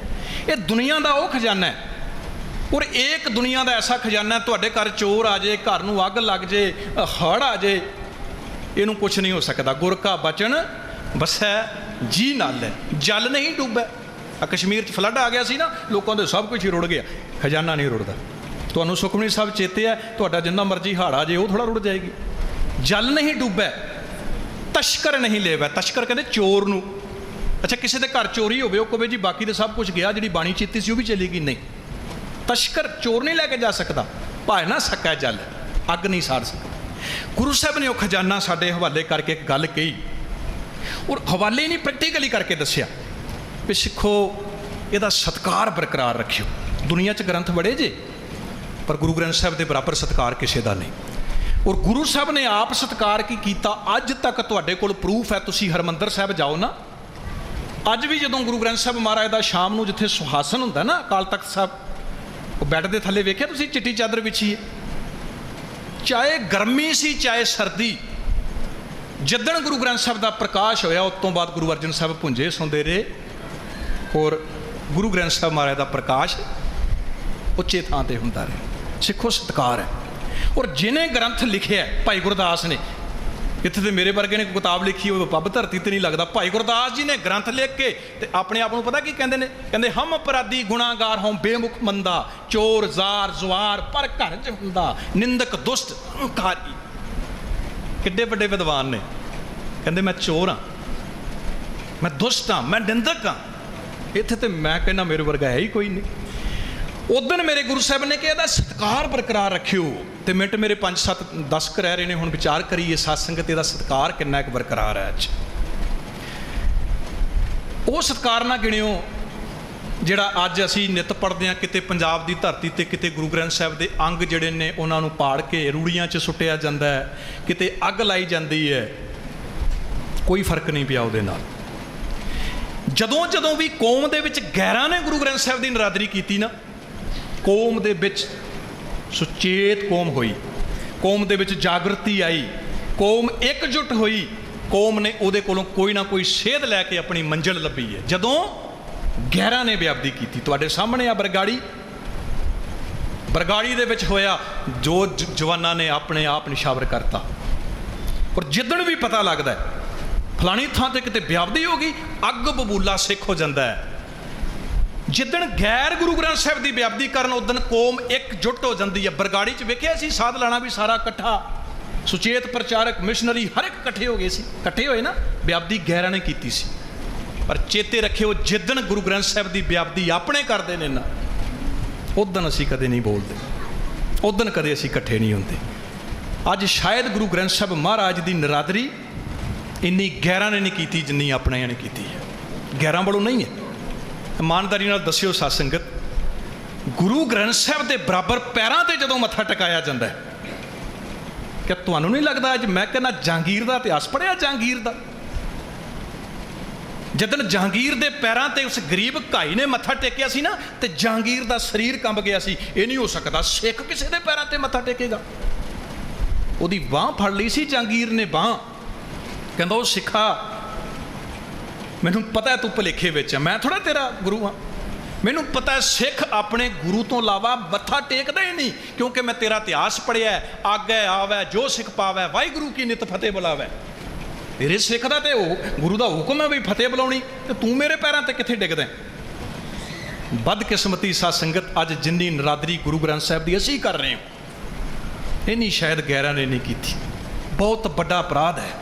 ਇਹ ਦੁਨੀਆ ਦਾ ਉਹ ਖਜ਼ਾਨਾ ਹੈ। ਔਰ ਇੱਕ ਦੁਨੀਆ ਦਾ ਐਸਾ ਖਜ਼ਾਨਾ, ਤੁਹਾਡੇ ਘਰ ਚੋਰ ਆ ਜਾਏ, ਘਰ ਨੂੰ ਅੱਗ ਲੱਗ ਜੇ, ਹੜ੍ਹ ਆ ਜਾਏ, ਇਹਨੂੰ ਕੁਛ ਨਹੀਂ ਹੋ ਸਕਦਾ। ਗੁਰ ਕਾ ਬਚਨ ਵਸੈ ਜੀ ਨਾਲ ਹੈ, ਜਲ ਨਹੀਂ ਡੁੱਬੈ। ਆ ਕਸ਼ਮੀਰ 'ਚ ਫਲੱਡ ਆ ਗਿਆ ਸੀ ਨਾ, ਲੋਕਾਂ ਦੇ ਸਭ ਕੁਝ ਹੀ ਰੁੜ ਗਿਆ, ਖਜ਼ਾਨਾ ਨਹੀਂ ਰੁੜਦਾ। ਤੁਹਾਨੂੰ ਸੁਖਮਨੀ ਸਾਹਿਬ ਚੇਤੇ ਹੈ, ਤੁਹਾਡਾ ਜਿੰਨਾ ਮਰਜ਼ੀ ਹੜ੍ਹ ਆ ਜੇ ਉਹ ਥੋੜ੍ਹਾ ਰੁੜ ਜਾਏਗੀ। ਜਲ ਨਹੀਂ ਡੁੱਬੈ, ਤਸ਼ਕਰ ਨਹੀਂ ਲੇਵੈ। ਤਸ਼ਕਰ ਕਹਿੰਦੇ ਚੋਰ ਨੂੰ। ਅੱਛਾ, ਕਿਸੇ ਦੇ ਘਰ ਚੋਰੀ ਹੋਵੇ, ਉਹ ਕਹੇ ਜੀ ਬਾਕੀ ਤਾਂ ਸਭ ਕੁਝ ਗਿਆ, ਜਿਹੜੀ ਬਾਣੀ ਚੀਤੀ ਸੀ ਉਹ ਵੀ ਚਲੀ ਗਈ। ਨਹੀਂ, ਤਸ਼ਕਰ ਚੋਰ ਨਹੀਂ ਲੈ ਕੇ ਜਾ ਸਕਦਾ। ਭਾਵੇਂ ਨਾ ਸਕਾ ਜਲ, ਅੱਗ ਨਹੀਂ ਸਾੜ ਸਕਦਾ। ਗੁਰੂ ਸਾਹਿਬ ਨੇ ਉਹ ਖਜ਼ਾਨਾ ਸਾਡੇ ਹਵਾਲੇ ਕਰਕੇ ਇੱਕ ਗੱਲ ਕਹੀ, ਔਰ ਹਵਾਲੇ ਨਹੀਂ, ਪ੍ਰੈਕਟੀਕਲੀ ਕਰਕੇ ਦੱਸਿਆ ਵੀ ਸਿੱਖੋ, ਇਹਦਾ ਸਤਿਕਾਰ ਬਰਕਰਾਰ ਰੱਖਿਓ। ਦੁਨੀਆ 'ਚ ਗ੍ਰੰਥ ਬੜੇ ਜੇ, ਪਰ ਗੁਰੂ ਗ੍ਰੰਥ ਸਾਹਿਬ ਦੇ ਬਰਾਬਰ ਸਤਿਕਾਰ ਕਿਸੇ ਦਾ ਨਹੀਂ। ਔਰ ਗੁਰੂ ਸਾਹਿਬ ਨੇ ਆਪ ਸਤਿਕਾਰ ਕੀ ਕੀਤਾ, ਅੱਜ ਤੱਕ ਤੁਹਾਡੇ ਕੋਲ ਪ੍ਰੂਫ ਹੈ। ਤੁਸੀਂ ਹਰਿਮੰਦਰ ਸਾਹਿਬ ਜਾਓ ਨਾ, ਅੱਜ ਵੀ ਜਦੋਂ ਗੁਰੂ ਗ੍ਰੰਥ ਸਾਹਿਬ ਮਹਾਰਾਜ ਦਾ ਸ਼ਾਮ ਨੂੰ ਜਿੱਥੇ ਸੁਹਾਸਨ ਹੁੰਦਾ ਨਾ, ਅਕਾਲ ਤਖਤ ਸਾਹਿਬ, ਉਹ ਬੈੱਡ ਦੇ ਥੱਲੇ ਵੇਖਿਆ ਤੁਸੀਂ, ਚਿੱਟੀ ਚਾਦਰ ਵਿਛੀ ਹੈ। ਚਾਹੇ ਗਰਮੀ ਸੀ ਚਾਹੇ ਸਰਦੀ, ਜਿੱਦਣ ਗੁਰੂ ਗ੍ਰੰਥ ਸਾਹਿਬ ਦਾ ਪ੍ਰਕਾਸ਼ ਹੋਇਆ, ਉਸ ਤੋਂ ਬਾਅਦ ਗੁਰੂ ਅਰਜਨ ਸਾਹਿਬ ਭੁੰਜੇ ਸੌਂਦੇ ਰਹੇ। ਔਰ ਗੁਰੂ ਗ੍ਰੰਥ ਸਾਹਿਬ ਮਹਾਰਾਜ ਦਾ ਪ੍ਰਕਾਸ਼ ਉੱਚੇ ਥਾਂ ਤੇ ਹੁੰਦਾ ਰਿਹਾ। ਸਿੱਖੋ, ਸਤਿਕਾਰ ਹੈ। ਔਰ ਜਿਹਨੇ ਗ੍ਰੰਥ ਲਿਖਿਆ, ਭਾਈ ਗੁਰਦਾਸ ਨੇ, ਇੱਥੇ ਤੇ ਮੇਰੇ ਵਰਗੇ ਨੇ ਕਿਤਾਬ ਲਿਖੀ ਹੋਵੇ, ਪੱਬ ਧਰਤੀ ਤੇ ਨਹੀਂ ਲੱਗਦਾ। ਭਾਈ ਗੁਰਦਾਸ ਜੀ ਨੇ ਗ੍ਰੰਥ ਲਿਖ ਕੇ ਤੇ ਆਪਣੇ ਆਪ ਨੂੰ ਪਤਾ ਕੀ ਕਹਿੰਦੇ ਨੇ? ਕਹਿੰਦੇ ਹਮ ਅਪਰਾਧੀ ਗੁਨਾਹਗਾਰ ਹੋਂ ਬੇਮੁਖ ਮੰਦਾ, ਚੋਰ ਜ਼ਾਰ ਜ਼ੁਆਰ ਪਰ ਘਰ 'ਚ ਹੁੰਦਾ, ਨਿੰਦਕ ਦੁਸ਼ਟ ਅਹੰਕਾਰੀ। ਕਿੱਡੇ ਵੱਡੇ ਵਿਦਵਾਨ ਨੇ। ਕਹਿੰਦੇ ਮੈਂ ਚੋਰ ਹਾਂ, ਮੈਂ ਦੁਸ਼ਟ ਹਾਂ, ਮੈਂ ਨਿੰਦਕ ਹਾਂ। ਇੱਥੇ ਤੇ ਮੈਂ ਕਹਿੰਦਾ ਮੇਰੇ ਵਰਗਾ ਹੈ ਹੀ ਕੋਈ ਨਹੀਂ। ਉਦੋਂ ਮੇਰੇ ਗੁਰੂ ਸਾਹਿਬ ਨੇ ਕਿਹਾ ਇਹਦਾ ਸਤਿਕਾਰ ਬਰਕਰਾਰ ਰੱਖਿਓ। ਤੇ ਮਿੰਟ ਮੇਰੇ 5-7 10 ਰਹਿ ਰਹੇ ਨੇ, ਹੁਣ ਵਿਚਾਰ ਕਰੀਏ ਸਾਧ ਸੰਗਤ, ਇਹਦਾ ਸਤਿਕਾਰ ਕਿੰਨਾ ਕੁ ਬਰਕਰਾਰ ਹੈ ਅੱਜ। ਉਹ ਸਤਿਕਾਰ ਨਾ ਗਿਣਿਓ ਜਿਹੜਾ ਅੱਜ ਅਸੀਂ ਨਿੱਤ ਪੜ੍ਹਦੇ ਹਾਂ। ਕਿਤੇ ਪੰਜਾਬ ਦੀ ਧਰਤੀ ਤੇ ਕਿਤੇ ਗੁਰੂ ਗ੍ਰੰਥ ਸਾਹਿਬ ਦੇ ਅੰਗ ਜਿਹੜੇ ਨੇ ਉਹਨਾਂ ਨੂੰ ਪਾੜ ਕੇ ਰੂੜੀਆਂ 'ਚ ਸੁੱਟਿਆ ਜਾਂਦਾ ਹੈ, ਕਿਤੇ ਅੱਗ ਲਾਈ ਜਾਂਦੀ ਹੈ। ਕੋਈ ਫਰਕ ਨਹੀਂ ਪਿਆ ਉਹਦੇ ਨਾਲ। ਜਦੋਂ ਵੀ ਕੌਮ ਦੇ ਵਿੱਚ ਗੈਰਾਂ ਨੇ ਗੁਰੂ ਗ੍ਰੰਥ ਸਾਹਿਬ ਦੀ ਨਰਾਦਰੀ ਕੀਤੀ ਨਾ, ਕੌਮ ਦੇ ਵਿੱਚ ਸੁਚੇਤ ਕੌਮ ਹੋਈ, ਕੌਮ ਦੇ ਵਿੱਚ ਜਾਗਰਤੀ ਆਈ, ਕੌਮ ਇਕਜੁੱਟ ਹੋਈ, ਕੌਮ ਨੇ ਉਹਦੇ ਕੋਲੋਂ ਕੋਈ ਨਾ ਕੋਈ ਸੇਧ ਲੈ ਕੇ ਆਪਣੀ ਮੰਜ਼ਿਲ ਲੱਭੀ ਹੈ। ਜਦੋਂ ਗੈਰਾਂ ਨੇ ਬੇਅਦਬੀ ਕੀਤੀ, ਤੁਹਾਡੇ ਸਾਹਮਣੇ ਆ ਬਰਗਾੜੀ ਦੇ ਵਿੱਚ ਹੋਇਆ, ਜੋ ਜਵਾਨਾਂ ਨੇ ਆਪਣੇ ਆਪ ਨਿਸ਼ਾਵਰ ਕਰਤਾ। ਔਰ ਜਿੱਦਣ ਵੀ ਪਤਾ ਲੱਗਦਾ ਫਲਾਣੀ ਥਾਂ ਤੇ ਕਿਤੇ ਬੇਅਦਬੀ ਹੋ ਗਈ, ਅੱਗ ਬਬੂਲਾ ਸਿੱਖ ਹੋ ਜਾਂਦਾ ਹੈ। ਜਿੱਦਣ ਗੈਰ ਗੁਰੂ ਗ੍ਰੰਥ ਸਾਹਿਬ ਦੀ ਬੇਅਦਬੀ ਕਰਨ, ਉਦਣ ਕੌਮ ਇਕਜੁੱਟ ਹੋ ਜਾਂਦੀ ਹੈ। ਬਰਗਾੜੀ 'ਚ ਵੇਖਿਆ ਸੀ, ਸਾਧ ਲਾਣਾ ਵੀ ਸਾਰਾ ਇਕੱਠਾ, ਸੁਚੇਤ ਪ੍ਰਚਾਰਕ, ਮਿਸ਼ਨਰੀ ਹਰ ਇੱਕ ਇਕੱਠੇ ਹੋ ਗਏ ਸੀ। ਇਕੱਠੇ ਹੋਏ ਨਾ, ਬੇਅਦਬੀ ਗੈਰਾਂ ਨੇ ਕੀਤੀ ਸੀ। ਪਰ ਚੇਤੇ ਰੱਖਿਓ, ਜਿੱਦਣ ਗੁਰੂ ਗ੍ਰੰਥ ਸਾਹਿਬ ਦੀ ਬੇਅਦਬੀ ਆਪਣੇ ਕਰਦੇ ਨੇ ਨਾ, ਉਦਣ ਅਸੀਂ ਕਦੇ ਨਹੀਂ ਬੋਲਦੇ, ਉਦਣ ਕਦੇ ਅਸੀਂ ਇਕੱਠੇ ਨਹੀਂ ਹੁੰਦੇ। ਅੱਜ ਸ਼ਾਇਦ ਗੁਰੂ ਗ੍ਰੰਥ ਸਾਹਿਬ ਮਹਾਰਾਜ ਦੀ ਨਰਾਦਰੀ ਇੰਨੀ ਗੈਰਾਂ ਨੇ ਨਹੀਂ ਕੀਤੀ ਜਿੰਨੀ ਆਪਣਿਆਂ ਨੇ ਕੀਤੀ ਹੈ। ਗੈਰਾਂ ਵੱਲੋਂ ਨਹੀਂ ਹੈ। ਇਮਾਨਦਾਰੀ ਨਾਲ ਦੱਸਿਓ ਸਾਧ ਸੰਗਤ, ਗੁਰੂ ਗ੍ਰੰਥ ਸਾਹਿਬ ਦੇ ਬਰਾਬਰ ਪੈਰਾਂ ਤੇ ਜਦੋਂ ਮੱਥਾ ਟਿਕਾਇਆ ਜਾਂਦਾ ਹੈ, ਕਿ ਤੁਹਾਨੂੰ ਨਹੀਂ ਲੱਗਦਾ ਅੱਜ ਮੈਂ ਕਹਿੰਦਾ ਜਹਾਂਗੀਰ ਦਾ ਇਤਿਹਾਸ ਪੜ੍ਹਿਆ? ਜਹਾਂਗੀਰ ਦਾ, ਜਦੋਂ ਜਹਾਂਗੀਰ ਦੇ ਪੈਰਾਂ ਤੇ ਉਸ ਗਰੀਬ ਭਾਈ ਨੇ ਮੱਥਾ ਟੇਕਿਆ ਸੀ ਨਾ, ਤੇ ਜਹਾਂਗੀਰ ਦਾ ਸਰੀਰ ਕੰਬ ਗਿਆ ਸੀ। ਇਹ ਨਹੀਂ ਹੋ ਸਕਦਾ ਸਿੱਖ ਕਿਸੇ ਦੇ ਪੈਰਾਂ ਤੇ ਮੱਥਾ ਟੇਕੇਗਾ। ਉਹਦੀ ਬਾਂਹ ਫੜ ਲਈ ਸੀ ਜਹਾਂਗੀਰ ਨੇ, ਬਾਂਹ, ਕਹਿੰਦਾ ਉਹ ਸਿੱਖਾ, ਮੈਨੂੰ ਪਤਾ ਤੂੰ ਭੁਲੇਖੇ ਵਿੱਚ ਹੈ, ਮੈਂ ਥੋੜ੍ਹਾ ਤੇਰਾ ਗੁਰੂ ਹਾਂ। ਮੈਨੂੰ ਪਤਾ ਸਿੱਖ ਆਪਣੇ ਗੁਰੂ ਤੋਂ ਇਲਾਵਾ ਮੱਥਾ ਟੇਕਦਾ ਹੀ ਨਹੀਂ, ਕਿਉਂਕਿ ਮੈਂ ਤੇਰਾ ਇਤਿਹਾਸ ਪੜ੍ਹਿਆ। ਆਗੈ ਆਵੈ ਜੋ ਸਿੱਖ ਪਾਵੈ, ਵਾਹਿਗੁਰੂ ਕੀ ਨਿਤ ਫਤਿਹ ਬੁਲਾਵੈ। ਤੇਰੇ ਸਿੱਖ ਦਾ ਤੇ ਉਹ ਗੁਰੂ ਦਾ ਹੁਕਮ ਹੈ ਵੀ ਫਤਿਹ ਬੁਲਾਉਣੀ, ਤੇ ਤੂੰ ਮੇਰੇ ਪੈਰਾਂ ਤੇ ਕਿੱਥੇ ਡਿੱਗਦਾ? ਬਦਕਿਸਮਤੀ ਸਾਧ ਸੰਗਤ, ਅੱਜ ਜਿੰਨੀ ਨਰਾਦਰੀ ਗੁਰੂ ਗ੍ਰੰਥ ਸਾਹਿਬ ਦੀ ਅਸੀਂ ਕਰ ਰਹੇ ਹਾਂ, ਇੰਨੀ ਸ਼ਾਇਦ ਗੈਰਾਂ ਨੇ ਨਹੀਂ ਕੀਤੀ। ਬਹੁਤ ਵੱਡਾ ਅਪਰਾਧ ਹੈ।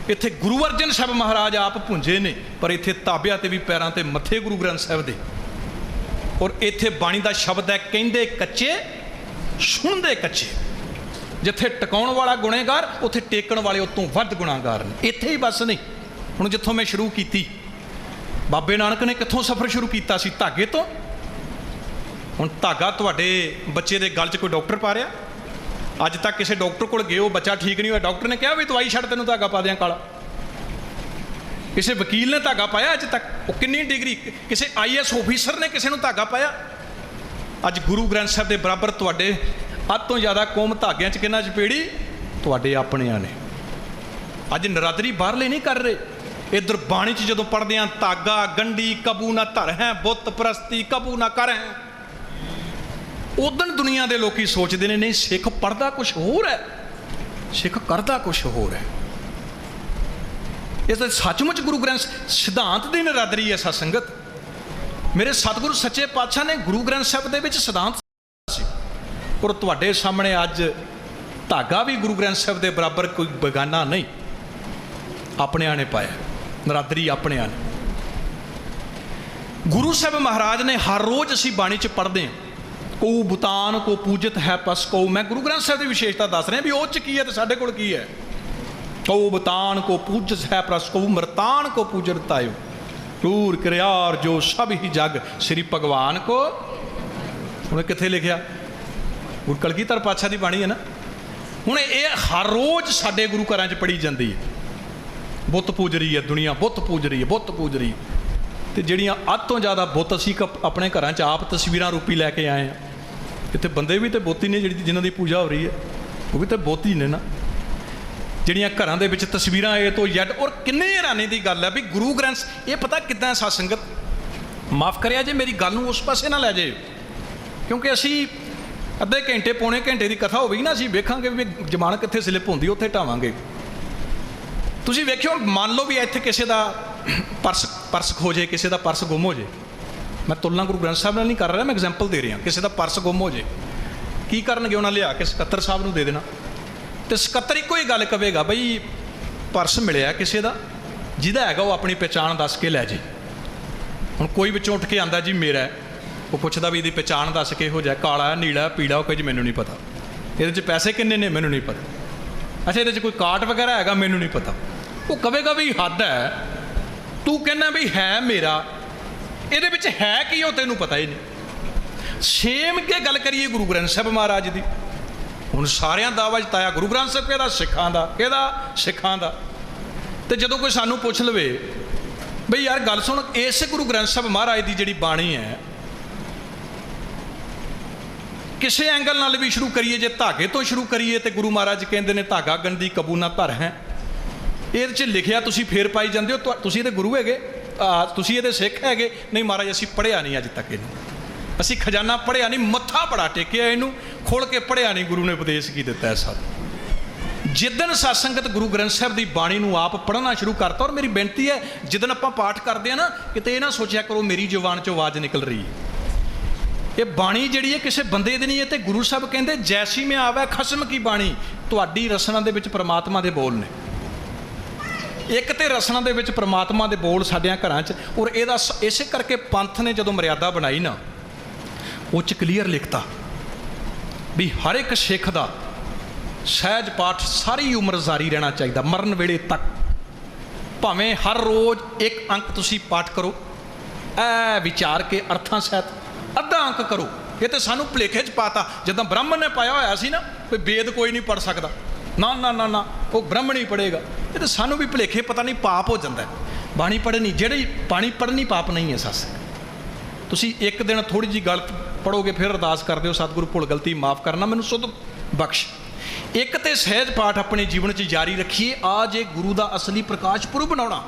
ਇੱਥੇ ਗੁਰੂ ਅਰਜਨ ਸਾਹਿਬ ਮਹਾਰਾਜ ਆਪ ਭੁੰਜੇ ਨੇ, ਪਰ ਇੱਥੇ ਤਾਬਿਆਂ ਤੇ ਵੀ ਪੈਰਾਂ ਤੇ ਮੱਥੇ ਗੁਰੂ ਗ੍ਰੰਥ ਸਾਹਿਬ ਦੇ। ਔਰ ਇੱਥੇ ਬਾਣੀ ਦਾ ਸ਼ਬਦ ਹੈ, ਕਹਿੰਦੇ ਕੱਚੇ ਸੁਣਦੇ ਕੱਚੇ। ਜਿੱਥੇ ਟਿਕਾਉਣ ਵਾਲਾ ਗੁਨੇਗਾਰ, ਉੱਥੇ ਟੇਕਣ ਵਾਲੇ ਉਤੋਂ ਵੱਧ ਗੁਨਾਹਗਾਰ ਨੇ। ਇੱਥੇ ਹੀ ਬਸ ਨਹੀਂ, ਹੁਣ ਜਿੱਥੋਂ ਮੈਂ ਸ਼ੁਰੂ ਕੀਤੀ, ਬਾਬੇ ਨਾਨਕ ਨੇ ਕਿੱਥੋਂ ਸਫ਼ਰ ਸ਼ੁਰੂ ਕੀਤਾ ਸੀ? ਧਾਗੇ ਤੋਂ। ਹੁਣ ਧਾਗਾ ਤੁਹਾਡੇ ਬੱਚੇ ਦੇ ਗਲ 'ਚ ਕੋਈ ਡਾਕਟਰ ਪਾ ਰਿਹਾ? ਅੱਜ ਤੱਕ ਕਿਸੇ ਡਾਕਟਰ ਕੋਲ ਗਏ, ਉਹ ਬੱਚਾ ਠੀਕ ਨਹੀਂ ਹੋਇਆ, ਡਾਕਟਰ ਨੇ ਕਿਹਾ ਵੀ ਦਵਾਈ ਛੱਡ, ਤੈਨੂੰ ਧਾਗਾ ਪਾ ਦਿਆਂ ਕਾਲਾ? ਕਿਸੇ ਵਕੀਲ ਨੇ ਧਾਗਾ ਪਾਇਆ ਅੱਜ ਤੱਕ? ਉਹ ਕਿੰਨੀ ਡਿਗਰੀ, ਕਿਸੇ IAS ਆਫੀਸਰ ਨੇ ਕਿਸੇ ਨੂੰ ਧਾਗਾ ਪਾਇਆ? ਅੱਜ ਗੁਰੂ ਗ੍ਰੰਥ ਸਾਹਿਬ ਦੇ ਬਰਾਬਰ ਤੁਹਾਡੇ ਅੱਧ ਤੋਂ ਜ਼ਿਆਦਾ ਕੌਮ ਧਾਗਿਆਂ 'ਚ ਕਿੰਨਾ ਚਪੇੜੀ? ਤੁਹਾਡੇ ਆਪਣਿਆਂ ਨੇ। ਅੱਜ ਨਰਾਦਰੀ ਬਾਹਰਲੇ ਨਹੀਂ ਕਰ ਰਹੇ। ਇੱਧਰ ਬਾਣੀ 'ਚ ਜਦੋਂ ਪੜ੍ਹਦੇ ਹਾਂ, ਧਾਗਾ ਗੰਢੀ ਕਬੂ ਨਾ ਧਰ ਹੈ, ਬੁੱਤ ਪ੍ਰਸਤੀ ਕਬੂ ਨਾ ਕਰ ਹੈ, ਉਦਣ ਦੁਨੀਆ ਦੇ ਲੋਕੀ ਸੋਚਦੇ ਨੇ ਨਹੀਂ, ਸਿੱਖ ਪੜ੍ਹਦਾ ਕੁਛ ਹੋਰ ਹੈ, ਸਿੱਖ ਕਰਦਾ ਕੁਛ ਹੋਰ ਹੈ। ਇਸ ਦਾ ਸੱਚਮੁੱਚ ਗੁਰੂ ਗ੍ਰੰਥ ਸਿਧਾਂਤ ਦੀ ਨਰਾਦਰੀ ਹੈ ਸਤ ਸੰਗਤ। ਮੇਰੇ ਸਤਿਗੁਰੂ ਸੱਚੇ ਪਾਤਸ਼ਾਹ ਨੇ ਗੁਰੂ ਗ੍ਰੰਥ ਸਾਹਿਬ ਦੇ ਵਿੱਚ ਸਿਧਾਂਤ ਸੀ, ਪਰ ਤੁਹਾਡੇ ਸਾਹਮਣੇ ਅੱਜ ਧਾਗਾ ਵੀ ਗੁਰੂ ਗ੍ਰੰਥ ਸਾਹਿਬ ਦੇ ਬਰਾਬਰ ਕੋਈ ਬੇਗਾਨਾ ਨਹੀਂ, ਆਪਣਿਆਂ ਨੇ ਪਾਇਆ, ਨਰਾਦਰੀ ਆਪਣਿਆਂ ਨੇ। ਗੁਰੂ ਸਾਹਿਬ ਮਹਾਰਾਜ ਨੇ ਹਰ ਰੋਜ਼ ਅਸੀਂ ਬਾਣੀ 'ਚ ਪੜ੍ਹਦੇ ਹਾਂ, ਕਉ ਬੁਤਾਨ ਕੋ ਪੂਜਤ ਹੈ ਪਸ ਕਉ। ਮੈਂ ਗੁਰੂ ਗ੍ਰੰਥ ਸਾਹਿਬ ਦੀ ਵਿਸ਼ੇਸ਼ਤਾ ਦੱਸ ਰਿਹਾ ਵੀ ਉਹ 'ਚ ਕੀ ਹੈ ਤੇ ਸਾਡੇ ਕੋਲ ਕੀ ਹੈ। ਕਉ ਬੁਤਾਨ ਕੋ ਪੂਜਤ ਹੈ ਪਸ ਕਉ, ਮਰਤਾਨ ਕੋ ਪੂਜਤ ਤਾਇਓ, ਟੂਰ ਕਿਰਿਆਰ ਜੋ ਸਭ ਹੀ ਜਗ ਸ੍ਰੀ ਭਗਵਾਨ ਕੋ। ਹੁਣ ਕਿੱਥੇ ਲਿਖਿਆ? ਗੁਰੂ ਕਲਗੀਧਰ ਪਾਤਸ਼ਾਹ ਦੀ ਬਾਣੀ ਹੈ ਨਾ। ਹੁਣ ਇਹ ਹਰ ਰੋਜ਼ ਸਾਡੇ ਗੁਰੂ ਘਰਾਂ 'ਚ ਪੜ੍ਹੀ ਜਾਂਦੀ ਹੈ। ਬੁੱਤ ਪੂਜ ਰਹੀ ਹੈ ਦੁਨੀਆ, ਬੁੱਤ ਪੂਜ ਰਹੀ ਹੈ, ਬੁੱਤ ਪੂਜ ਰਹੀ। ਅਤੇ ਜਿਹੜੀਆਂ ਅੱਧ ਤੋਂ ਜ਼ਿਆਦਾ ਬੁੱਤ ਅਸੀਂ ਆਪਣੇ ਘਰਾਂ 'ਚ ਆਪ ਤਸਵੀਰਾਂ ਰੂਪੀ ਲੈ ਕੇ ਆਏ ਹਾਂ। ਇੱਥੇ ਬੰਦੇ ਵੀ ਤਾਂ ਬੁੱਤ ਹੀ ਨੇ, ਜਿਨ੍ਹਾਂ ਦੀ ਪੂਜਾ ਹੋ ਰਹੀ ਹੈ ਉਹ ਵੀ ਤਾਂ ਬੁੱਤ ਹੀ ਨੇ ਨਾ। ਜਿਹੜੀਆਂ ਘਰਾਂ ਦੇ ਵਿੱਚ ਤਸਵੀਰਾਂ A ਤੋਂ Z, ਔਰ ਕਿੰਨੇ ਹੈਰਾਨੀ ਦੀ ਗੱਲ ਹੈ ਵੀ ਗੁਰੂ ਗ੍ਰੰਥ, ਇਹ ਪਤਾ ਕਿੱਦਾਂ ਸਤ ਸੰਗਤ, ਮਾਫ਼ ਕਰਿਆ ਜੇ ਮੇਰੀ ਗੱਲ ਨੂੰ ਉਸ ਪਾਸੇ ਨਾ ਲੈ ਜਾਏ, ਕਿਉਂਕਿ ਅਸੀਂ ਅੱਧੇ ਘੰਟੇ ਪੌਣੇ ਘੰਟੇ ਦੀ ਕਥਾ ਹੋਵੇਗੀ ਨਾ, ਅਸੀਂ ਵੇਖਾਂਗੇ ਵੀ ਜ਼ਮਾਨ ਕਿੱਥੇ ਸਲਿੱਪ ਹੁੰਦੀ ਉੱਥੇ ਢਾਵਾਂਗੇ। ਤੁਸੀਂ ਵੇਖਿਓ, ਮੰਨ ਲਓ ਵੀ ਇੱਥੇ ਕਿਸੇ ਦਾ ਪਰਸ ਖੋ ਜੇ, ਕਿਸੇ ਦਾ ਪਰਸ ਗੁੰਮ ਹੋ ਜੇ। ਮੈਂ ਤੁਲਨਾ ਗੁਰੂ ਗ੍ਰੰਥ ਸਾਹਿਬ ਨਾਲ ਨਹੀਂ ਕਰ ਰਿਹਾ, ਮੈਂ ਐਗਜ਼ਾਮਪਲ ਦੇ ਰਿਹਾ। ਕਿਸੇ ਦਾ ਪਰਸ ਗੁੰਮ ਹੋ ਜੇ, ਕੀ ਕਰਨਗੇ? ਉਹਨਾਂ ਲਿਆ ਕੇ ਸਕੱਤਰ ਸਾਹਿਬ ਨੂੰ ਦੇ ਦੇਣਾ, ਅਤੇ ਸਕੱਤਰ ਇੱਕੋ ਹੀ ਗੱਲ ਕਹੇਗਾ, ਬਈ ਪਰਸ ਮਿਲਿਆ ਕਿਸੇ ਦਾ, ਜਿਹਦਾ ਹੈਗਾ ਉਹ ਆਪਣੀ ਪਹਿਚਾਣ ਦੱਸ ਕੇ ਲੈ ਜੇ। ਹੁਣ ਕੋਈ ਵਿੱਚੋਂ ਉੱਠ ਕੇ ਆਂਦਾ ਜੀ ਮੇਰਾ, ਉਹ ਪੁੱਛਦਾ ਵੀ ਇਹਦੀ ਪਹਿਚਾਣ ਦੱਸ ਕੇ ਹੋ ਜਾਏ, ਕਾਲਾ ਨੀਲਾ ਪੀਲਾ, ਉਹ ਕਹੇ ਜੀ ਮੈਨੂੰ ਨਹੀਂ ਪਤਾ। ਇਹਦੇ 'ਚ ਪੈਸੇ ਕਿੰਨੇ ਨੇ? ਮੈਨੂੰ ਨਹੀਂ ਪਤਾ। ਅੱਛਾ, ਇਹਦੇ 'ਚ ਕੋਈ ਕਾਟ ਵਗੈਰਾ ਹੈਗਾ? ਮੈਨੂੰ ਨਹੀਂ ਪਤਾ। ਉਹ ਕਹੇਗਾ ਵੀ ਹੱਦ ਹੈ, ਤੂੰ ਕਹਿੰਦਾ ਵੀ ਹੈ ਮੇਰਾ, ਇਹਦੇ ਵਿੱਚ ਹੈ ਕੀ ਉਹ ਤੈਨੂੰ ਪਤਾ ਹੀ ਨਹੀਂ। ਸੇਮ ਕੇ ਗੱਲ ਕਰੀਏ ਗੁਰੂ ਗ੍ਰੰਥ ਸਾਹਿਬ ਮਹਾਰਾਜ ਦੀ। ਹੁਣ ਸਾਰਿਆਂ ਦਾਅਵਾ ਜਤਾਇਆ ਗੁਰੂ ਗ੍ਰੰਥ ਸਾਹਿਬ ਕਿਹਦਾ? ਸਿੱਖਾਂ ਦਾ। ਕਿਹਦਾ? ਸਿੱਖਾਂ ਦਾ। ਅਤੇ ਜਦੋਂ ਕੋਈ ਸਾਨੂੰ ਪੁੱਛ ਲਵੇ ਬਈ ਯਾਰ ਗੱਲ ਸੁਣ, ਇਸ ਗੁਰੂ ਗ੍ਰੰਥ ਸਾਹਿਬ ਮਹਾਰਾਜ ਦੀ ਜਿਹੜੀ ਬਾਣੀ ਹੈ, ਕਿਸੇ ਐਂਗਲ ਨਾਲ ਵੀ ਸ਼ੁਰੂ ਕਰੀਏ, ਜੇ ਧਾਗੇ ਤੋਂ ਸ਼ੁਰੂ ਕਰੀਏ ਤੇ ਗੁਰੂ ਮਹਾਰਾਜ ਕਹਿੰਦੇ ਨੇ ਧਾਗਾ ਗੰਢੀ ਕਬੂ ਨਾ ਧਰ ਹੈ। ਇਹਦੇ 'ਚ ਲਿਖਿਆ ਤੁਸੀਂ ਫੇਰ ਪਾਈ ਜਾਂਦੇ ਹੋ, ਤੁਸੀਂ ਇਹਦੇ ਗੁਰੂ ਹੈਗੇ, ਤੁਸੀਂ ਇਹਦੇ ਸਿੱਖ ਹੈਗੇ। ਨਹੀਂ ਮਹਾਰਾਜ, ਅਸੀਂ ਪੜ੍ਹਿਆ ਨਹੀਂ ਅੱਜ ਤੱਕ ਇਹਨੂੰ, ਅਸੀਂ ਖਜ਼ਾਨਾ ਪੜ੍ਹਿਆ ਨਹੀਂ, ਮੱਥਾ ਬੜਾ ਟੇਕਿਆ ਇਹਨੂੰ, ਖੋਲ੍ਹ ਕੇ ਪੜ੍ਹਿਆ ਨਹੀਂ ਗੁਰੂ ਨੇ ਉਪਦੇਸ਼ ਕੀ ਦਿੱਤਾ ਹੈ ਸਾਨੂੰ। ਜਿੱਦਣ ਸਤ ਸੰਗਤ ਗੁਰੂ ਗ੍ਰੰਥ ਸਾਹਿਬ ਦੀ ਬਾਣੀ ਨੂੰ ਆਪ ਪੜ੍ਹਨਾ ਸ਼ੁਰੂ ਕਰਤਾ, ਔਰ ਮੇਰੀ ਬੇਨਤੀ ਹੈ ਜਿੱਦਣ ਆਪਾਂ ਪਾਠ ਕਰਦੇ ਹਾਂ ਨਾ, ਕਿਤੇ ਇਹ ਨਾ ਸੋਚਿਆ ਕਰੋ ਮੇਰੀ ਜ਼ੁਬਾਨ 'ਚੋਂ ਆਵਾਜ਼ ਨਿਕਲ ਰਹੀ ਹੈ। ਇਹ ਬਾਣੀ ਜਿਹੜੀ ਹੈ ਕਿਸੇ ਬੰਦੇ ਦੀ ਨਹੀਂ ਹੈ, ਅਤੇ ਗੁਰੂ ਸਾਹਿਬ ਕਹਿੰਦੇ ਜੈਸੀ ਮੈਂ ਆਵੈ ਖਸਮ ਕੀ ਬਾਣੀ। ਤੁਹਾਡੀ ਰਸਨਾ ਦੇ ਵਿੱਚ ਪ੍ਰਮਾਤਮਾ ਦੇ ਬੋਲ ਨੇ, ਇੱਕ ਤੇ ਰਸਨਾ ਦੇ ਵਿੱਚ ਪ੍ਰਮਾਤਮਾ ਦੇ ਬੋਲ ਸਾਡਿਆਂ ਘਰਾਂ 'ਚ। ਔਰ ਇਹਦਾ ਇਸੇ ਕਰਕੇ ਪੰਥ ਨੇ ਜਦੋਂ ਮਰਿਆਦਾ ਬਣਾਈ ਨਾ, ਉਹ 'ਚ ਕਲੀਅਰ ਲਿਖਤਾ ਵੀ ਹਰ ਇੱਕ ਸਿੱਖ ਦਾ ਸਹਿਜ ਪਾਠ ਸਾਰੀ ਉਮਰ ਜਾਰੀ ਰਹਿਣਾ ਚਾਹੀਦਾ, ਮਰਨ ਵੇਲੇ ਤੱਕ। ਭਾਵੇਂ ਹਰ ਰੋਜ਼ ਇੱਕ ਅੰਕ ਤੁਸੀਂ ਪਾਠ ਕਰੋ, ਐ ਵਿਚਾਰ ਕੇ ਅਰਥਾਂ ਸਹਿਤ ਅੱਧਾ ਅੰਕ ਕਰੋ। ਇਹ ਤਾਂ ਸਾਨੂੰ ਭੁਲੇਖੇ 'ਚ ਪਾਤਾ, ਜਦੋਂ ਬ੍ਰਾਹਮਣ ਨੇ ਪਾਇਆ ਹੋਇਆ ਸੀ ਨਾ ਵੀ ਵੇਦ ਕੋਈ ਨਹੀਂ ਪੜ੍ਹ ਸਕਦਾ, ਨਾ ਨਾ ਨਾ ਨਾ, ਉਹ ਬ੍ਰਾਹਮਣ ਹੀ ਪੜ੍ਹੇਗਾ। ਇਹ ਤਾਂ ਸਾਨੂੰ ਵੀ ਭੁਲੇਖੇ ਪਤਾ ਨਹੀਂ ਪਾਪ ਹੋ ਜਾਂਦਾ ਬਾਣੀ ਪੜ੍ਹਨੀ। ਜਿਹੜੀ ਬਾਣੀ ਪੜ੍ਹਨੀ ਪਾਪ ਨਹੀਂ ਹੈ ਸੱਸ। ਤੁਸੀਂ ਇੱਕ ਦਿਨ ਥੋੜ੍ਹੀ ਜਿਹੀ ਗਲਤ ਪੜ੍ਹੋਗੇ, ਫਿਰ ਅਰਦਾਸ ਕਰਦੇ ਹੋ ਸਤਿਗੁਰੂ ਭੁੱਲ ਗਲਤੀ ਮਾਫ਼ ਕਰਨਾ, ਮੈਨੂੰ ਸੁਧ ਬਖਸ਼। ਇੱਕ ਤੇ ਸਹਿਜ ਪਾਠ ਆਪਣੇ ਜੀਵਨ 'ਚ ਜਾਰੀ ਰੱਖੀਏ। ਆ ਜੇ ਗੁਰੂ ਦਾ ਅਸਲੀ ਪ੍ਰਕਾਸ਼ ਪੁਰਬ ਬਣਾਉਣਾ।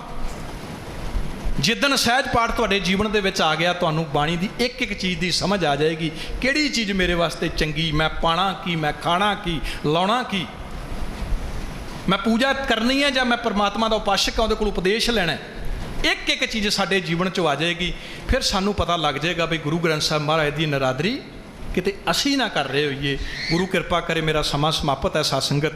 ਜਿੱਦਣ ਸਹਿਜ ਪਾਠ ਤੁਹਾਡੇ ਜੀਵਨ ਦੇ ਵਿੱਚ ਆ ਗਿਆ, ਤੁਹਾਨੂੰ ਬਾਣੀ ਦੀ ਇੱਕ ਇੱਕ ਚੀਜ਼ ਦੀ ਸਮਝ ਆ ਜਾਏਗੀ, ਕਿਹੜੀ ਚੀਜ਼ ਮੇਰੇ ਵਾਸਤੇ ਚੰਗੀ, ਮੈਂ ਪਾਣਾ ਕੀ, ਮੈਂ ਖਾਣਾ ਕੀ, ਲਾਉਣਾ ਕੀ, ਮੈਂ ਪੂਜਾ ਕਰਨੀ ਹੈ ਜਾਂ ਮੈਂ ਪਰਮਾਤਮਾ ਦਾ ਉਪਾਸ਼ਕ ਹਾਂ, ਉਹਦੇ ਕੋਲ ਉਪਦੇਸ਼ ਲੈਣਾ। ਇੱਕ ਇੱਕ ਚੀਜ਼ ਸਾਡੇ ਜੀਵਨ 'ਚ ਆ ਜਾਏਗੀ, ਫਿਰ ਸਾਨੂੰ ਪਤਾ ਲੱਗ ਜਾਏਗਾ ਵੀ ਗੁਰੂ ਗ੍ਰੰਥ ਸਾਹਿਬ ਮਹਾਰਾਜ ਦੀ ਨਰਾਦਰੀ ਕਿਤੇ ਅਸੀਂ ਨਾ ਕਰ ਰਹੇ ਹੋਈਏ। ਗੁਰੂ ਕਿਰਪਾ ਕਰੇ, ਮੇਰਾ ਸਮਾਂ ਸਮਾਪਤ ਹੈ ਸਾਧ ਸੰਗਤ,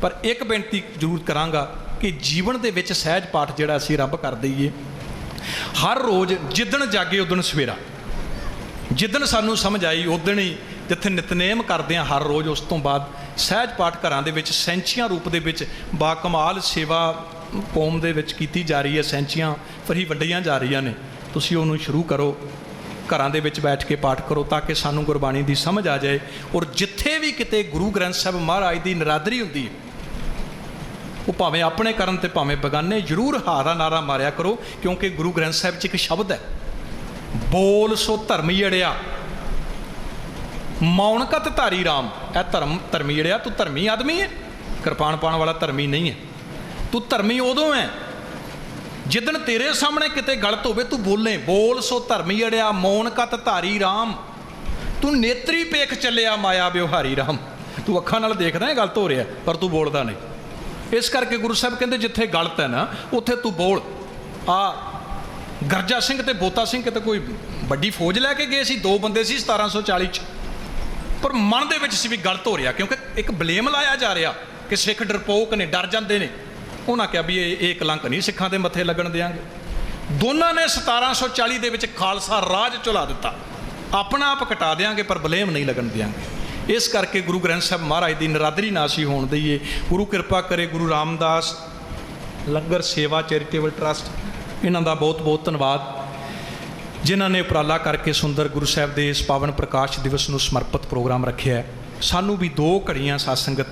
ਪਰ ਇੱਕ ਬੇਨਤੀ ਜ਼ਰੂਰ ਕਰਾਂਗਾ ਕਿ ਜੀਵਨ ਦੇ ਵਿੱਚ ਸਹਿਜ ਪਾਠ ਜਿਹੜਾ ਅਸੀਂ ਰੱਬ ਕਰ ਦਈਏ ਹਰ ਰੋਜ਼। ਜਿੱਦਣ ਜਾਗੇ ਉਦਣ ਸਵੇਰਾ, ਜਿੱਦਣ ਸਾਨੂੰ ਸਮਝ ਆਈ ਉਦਣ ਹੀ, ਜਿੱਥੇ ਨਿਤਨੇਮ ਕਰਦੇ ਹਾਂ ਹਰ ਰੋਜ਼, ਉਸ ਤੋਂ ਬਾਅਦ ਸਹਿਜ ਪਾਠ ਘਰਾਂ ਦੇ ਵਿੱਚ ਸੈਂਚੀਆਂ ਰੂਪ ਦੇ ਵਿੱਚ ਬਾਕਮਾਲ ਸੇਵਾ ਕੌਮ ਦੇ ਵਿੱਚ ਕੀਤੀ ਜਾ ਰਹੀ ਹੈ, ਸੈਂਚੀਆਂ ਫਰੀ ਵੰਡੀਆਂ ਜਾ ਰਹੀਆਂ ਨੇ, ਤੁਸੀਂ ਉਹਨੂੰ ਸ਼ੁਰੂ ਕਰੋ, ਘਰਾਂ ਦੇ ਵਿੱਚ ਬੈਠ ਕੇ ਪਾਠ ਕਰੋ ਤਾਂ ਕਿ ਸਾਨੂੰ ਗੁਰਬਾਣੀ ਦੀ ਸਮਝ ਆ ਜਾਏ। ਔਰ ਜਿੱਥੇ ਵੀ ਕਿਤੇ ਗੁਰੂ ਗ੍ਰੰਥ ਸਾਹਿਬ ਮਹਾਰਾਜ ਦੀ ਨਰਾਦਰੀ ਹੁੰਦੀ ਹੈ, ਉਹ ਭਾਵੇਂ ਆਪਣੇ ਕਰਨ ਤੇ ਭਾਵੇਂ ਬੇਗਾਨੇ, ਜ਼ਰੂਰ ਹਾ ਦਾ ਨਾਰਾ ਮਾਰਿਆ ਕਰੋ, ਕਿਉਂਕਿ ਗੁਰੂ ਗ੍ਰੰਥ ਸਾਹਿਬ 'ਚ ਇੱਕ ਸ਼ਬਦ ਹੈ, ਬੋਲ ਸੋ ਧਰਮੀ ਅੜਿਆ ਮੌਨ ਕਤ ਧਾਰੀ ਰਾਮ। ਇਹ ਧਰਮੀ ਅੜਿਆ, ਤੂੰ ਧਰਮੀ ਆਦਮੀ ਹੈ, ਕਿਰਪਾਨ ਪਾਉਣ ਵਾਲਾ ਧਰਮੀ ਨਹੀਂ ਹੈ। ਤੂੰ ਧਰਮੀ ਉਦੋਂ ਹੈ ਜਿੱਦਣ ਤੇਰੇ ਸਾਹਮਣੇ ਕਿਤੇ ਗਲਤ ਹੋਵੇ ਤੂੰ ਬੋਲੇ, ਬੋਲ ਸੋ ਧਰਮੀ ਅੜਿਆ ਮੌਨ ਕਤ ਧਾਰੀ ਰਾਮ। ਤੂੰ ਨੇਤਰੀ ਪੇਖ ਚੱਲਿਆ ਮਾਇਆ ਵਿਵਹਾਰੀ ਰਾਮ। ਤੂੰ ਅੱਖਾਂ ਨਾਲ ਦੇਖਦਾ ਹੈ ਗਲਤ ਹੋ ਰਿਹਾ, ਪਰ ਤੂੰ ਬੋਲਦਾ ਨਹੀਂ। ਇਸ ਕਰਕੇ ਗੁਰੂ ਸਾਹਿਬ ਕਹਿੰਦੇ ਜਿੱਥੇ ਗਲਤ ਹੈ ਨਾ ਉੱਥੇ ਤੂੰ ਬੋਲ। ਗਰਜਾ ਸਿੰਘ ਤੇ ਬੋਤਾ ਸਿੰਘ ਕਿਤੇ ਕੋਈ ਵੱਡੀ ਫੌਜ ਲੈ ਕੇ ਗਏ ਸੀ, 2 ਬੰਦੇ ਸੀ 1740 'ਚ, ਪਰ ਮਨ ਦੇ ਵਿੱਚ ਸੀ ਵੀ ਗਲਤ ਹੋ ਰਿਹਾ, ਕਿਉਂਕਿ ਇੱਕ ਬਲੇਮ ਲਾਇਆ ਜਾ ਰਿਹਾ ਕਿ ਸਿੱਖ ਡਰਪੋਕ ਨੇ, ਡਰ ਜਾਂਦੇ ਨੇ। ਉਹਨਾਂ ਕਿਹਾ ਵੀ ਇਹ ਕਲੰਕ ਨਹੀਂ ਸਿੱਖਾਂ ਦੇ ਮੱਥੇ ਲੱਗਣ ਦਿਆਂਗੇ। ਦੋਨਾਂ ਨੇ 1740 ਦੇ ਵਿੱਚ ਖਾਲਸਾ ਰਾਜ ਚਲਾ ਦਿੱਤਾ, ਆਪਣਾ ਆਪ ਕਟਾ ਦਿਆਂਗੇ ਪਰ ਬਲੇਮ ਨਹੀਂ ਲੱਗਣ ਦਿਆਂਗੇ। ਇਸ ਕਰਕੇ ਗੁਰੂ ਗ੍ਰੰਥ ਸਾਹਿਬ ਮਹਾਰਾਜ ਦੀ ਨਰਾਦਰੀ ਨਾ ਅਸੀਂ ਹੋਣ ਦਈਏ। ਗੁਰੂ ਕਿਰਪਾ ਕਰੇ। ਗੁਰੂ ਰਾਮਦਾਸ ਲੰਗਰ ਸੇਵਾ ਚੈਰੀਟੇਬਲ ਟਰਸਟ, ਇਹਨਾਂ ਦਾ ਬਹੁਤ ਬਹੁਤ ਧੰਨਵਾਦ, ਜਿਨ੍ਹਾਂ ਨੇ ਉਪਰਾਲਾ ਕਰਕੇ ਸੁੰਦਰ ਗੁਰੂ ਸਾਹਿਬ ਦੇ ਇਸ ਪਾਵਨ ਪ੍ਰਕਾਸ਼ ਦਿਵਸ ਨੂੰ ਸਮਰਪਿਤ ਪ੍ਰੋਗਰਾਮ ਰੱਖਿਆ। ਸਾਨੂੰ ਵੀ 2 ਘੜੀਆਂ ਸਾਧ ਸੰਗਤ